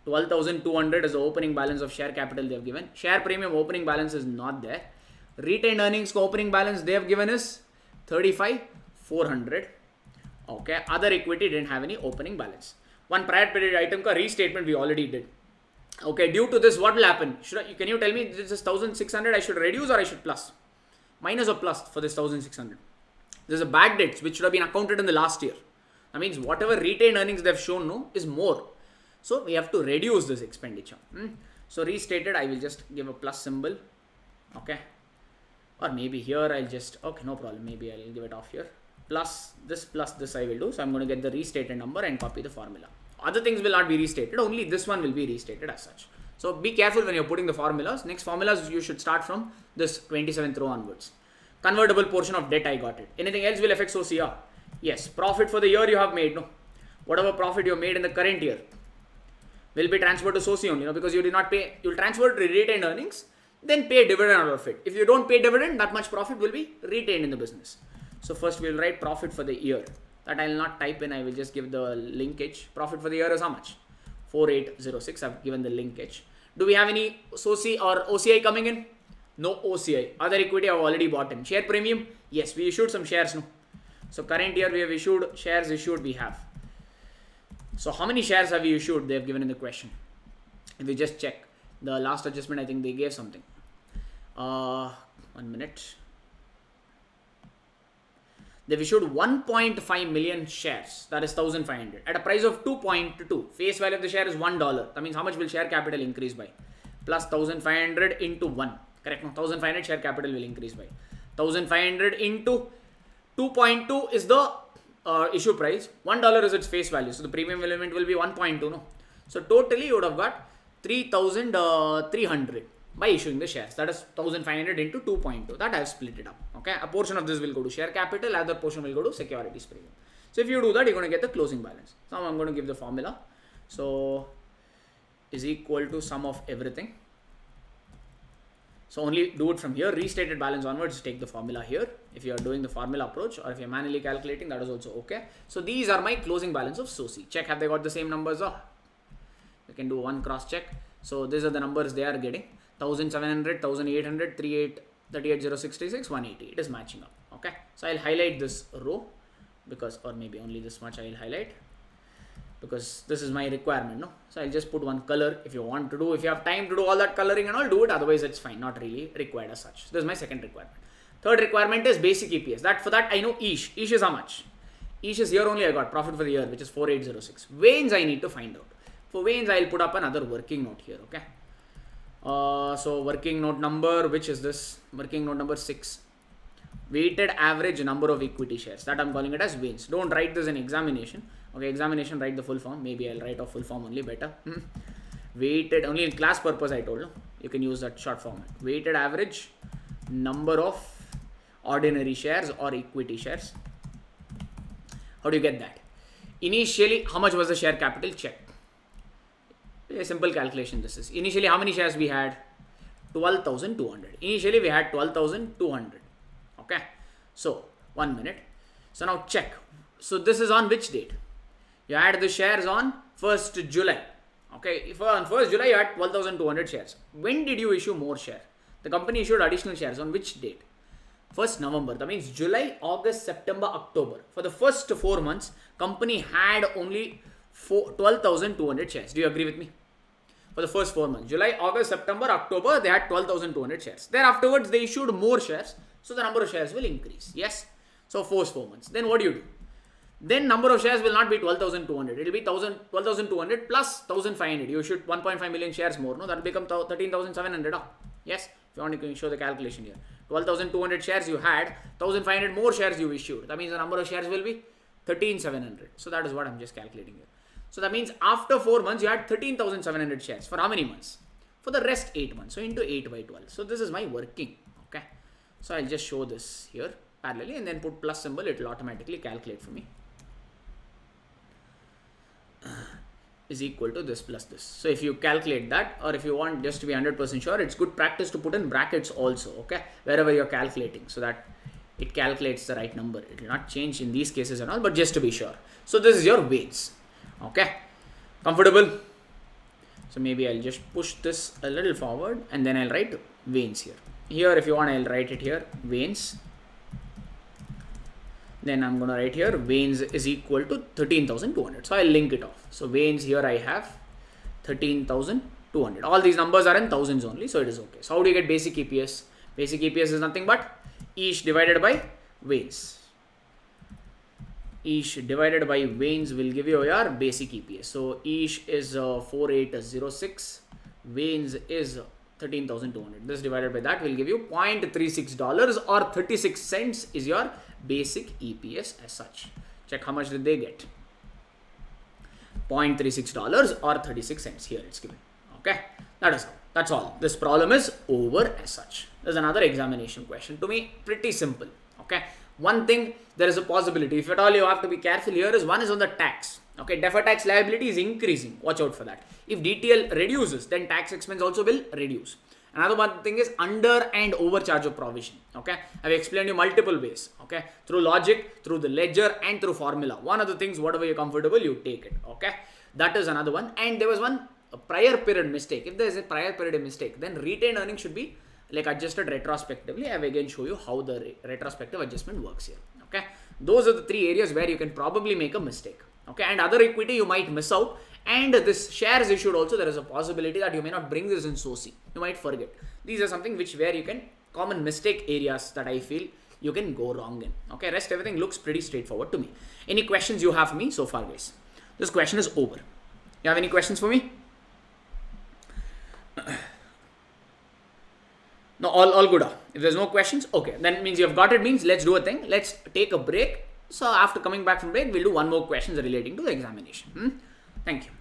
Speaker 1: 12,200 is the opening balance of share capital they have given. Share premium opening balance is not there. Retained earnings opening balance they have given is 35,400. Okay, other equity didn't have any opening balance. One prior period item ka restatement we already did. Okay, due to this, what will happen? Can you tell me this is 1,600? I should reduce or I should plus? Minus or plus for this 1,600? There's a bad debts which should have been accounted in the last year. That means whatever retained earnings they've shown no is more. So we have to reduce this expenditure. So restated, I will just give a plus symbol. Okay. Or maybe here I'll just, okay, no problem. Maybe I'll give it off here. Plus this I will do. So I'm going to get the restated number and copy the formula. Other things will not be restated. Only this one will be restated as such. So be careful when you're putting the formulas. Next formulas, you should start from this 27th row onwards. Convertible portion of debt, I got it. Anything else will affect OCR? Yes. Profit for the year you have made, no. Whatever profit you have made in the current year will be transferred to SOCI only, because you did not pay, you'll transfer to retained earnings, then pay dividend out of it. If you don't pay dividend, that much profit will be retained in the business. So first we'll write profit for the year. That I will not type in, I will just give the linkage. Profit for the year is how much? 4806, I've given the linkage. Do we have any SOCI or OCI coming in? No OCI. Other equity I've already bought in. Share premium? Yes, we issued some shares, no? So current year we have issued, shares issued we have. So how many shares have we issued? They have given in the question. If we just check the last adjustment, I think they gave something. 1 minute. They've issued 1.5 million shares. That is 1,500 at a price of 2.2. Face value of the share is $1. That means how much will share capital increase by? Plus 1,500 into 1. Correct? No, 1,500 share capital will increase by. 1,500 into 2.2 is the issue price. $1 is its face value. So the premium element will be 1.2. No. So totally you would have got 3,300 by issuing the shares. That is 1,500 into 2.2. That I have split it up. Okay. A portion of this will go to share capital. Other portion will go to securities premium. So if you do that, you're going to get the closing balance. Now I'm going to give the formula. So is equal to sum of everything. So only do it from here. Restated balance onwards, take the formula here. If you are doing the formula approach or if you're manually calculating, that is also okay. So these are my closing balance of SOCI. Check, have they got the same numbers? Or you can do one cross check. So these are the numbers they are getting. 1,700, 1,800, 38,066, 180. It is matching up. Okay. So I'll highlight this row because, or maybe only this much I will highlight, because this is my requirement, no? So I'll just put one color if you want to do. If you have time to do all that coloring and all, do it. Otherwise, it's fine. Not really required as such. This is my second requirement. Third requirement is basic EPS. That for that I know Ish. Ish is how much? Ish is here only I got profit for the year, which is 4806. Vains I need to find out. For Vains, I'll put up another working note here. Okay. So working note number, which is this? Working note number 6. Weighted average number of equity shares. That I'm calling it as Vains. Don't write this in examination. Okay, examination, write the full form. Maybe I'll write off full form only better. Weighted, only in class purpose I told you. You can use that short format. Weighted average number of ordinary shares or equity shares. How do you get that? Initially, how much was the share capital? Check. A simple calculation this is. Initially, how many shares we had? 12,200. Initially, we had 12,200. Okay. So, 1 minute. So, now check. So, this is on which date? You had the shares on 1st July. Okay. If on 1st July, you had 12,200 shares. When did you issue more shares? The company issued additional shares on which date? 1st November. That means July, August, September, October. For the first 4 months, company had only 12,200 shares. Do you agree with me? For the first 4 months, July, August, September, October, they had 12,200 shares. Thereafterwards, they issued more shares, so the number of shares will increase. Yes. So first 4 months. Then what do you do? Then number of shares will not be 12,200. It will be 12,200 plus 1,500. You should 1.5 million shares more. No, that will become 13,700. Yes. If you want, you can show the calculation here. 12,200 shares you had, 1,500 more shares you issued. That means the number of shares will be 13,700. So that is what I'm just calculating here. So that means after 4 months, you had 13,700 shares. For how many months? For the rest 8 months. So into 8 by 12. So this is my working. Okay. So I'll just show this here parallelly and then put plus symbol. It will automatically calculate for me. Is equal to this plus this. So if you calculate that, or if you want just to be 100% sure, it's good practice to put in brackets also, okay, wherever you're calculating, so that it calculates the right number. It will not change in these cases and all, but just to be sure. So this is your weights. Okay, comfortable? So maybe I'll just push this a little forward and then I'll write veins here. Here, if you want, I'll write it here, veins. Then I'm going to write here veins is equal to 13,200. So I'll link it off. So veins here I have 13,200. All these numbers are in thousands only, so it is okay. So how do you get basic EPS? Basic EPS is nothing but each divided by veins. Each divided by veins will give you your basic EPS. So each is 4806. Veins is 13,200. This divided by that will give you $0.36 or 36 cents is your basic EPS as such. Check how much did they get. $0.36 or 36 cents. Here it's given. Okay, that is all. That's all. This problem is over as such. There's another examination question. To me, pretty simple. Okay, one thing, there is a possibility. If at all you have to be careful here is one is on the tax. Okay, deferred tax liability is increasing. Watch out for that. If DTL reduces, then tax expense also will reduce. Another one thing is under and overcharge of provision. Okay, I've explained you multiple ways. Okay, through logic, through the ledger, and through formula. One of the things, whatever you're comfortable, you take it. Okay, that is another one. And there was one prior period mistake. If there is a prior period mistake, then retained earnings should be like adjusted retrospectively. I will again show you how the retrospective adjustment works here. Okay, those are the three areas where you can probably make a mistake. Okay, and other equity you might miss out, and this shares issued also, there is a possibility that you may not bring this in SOCI. You might forget. These are something which where you can common mistake areas that I feel you can go wrong in. Okay, rest everything looks pretty straightforward to me. Any questions you have for me so far, guys? This question is over. You have any questions for me? No, all good. If there's no questions, okay, then means you have got it. Means let's do a thing. Let's take a break. So after coming back from break, we'll do one more questions relating to the examination. Thank you.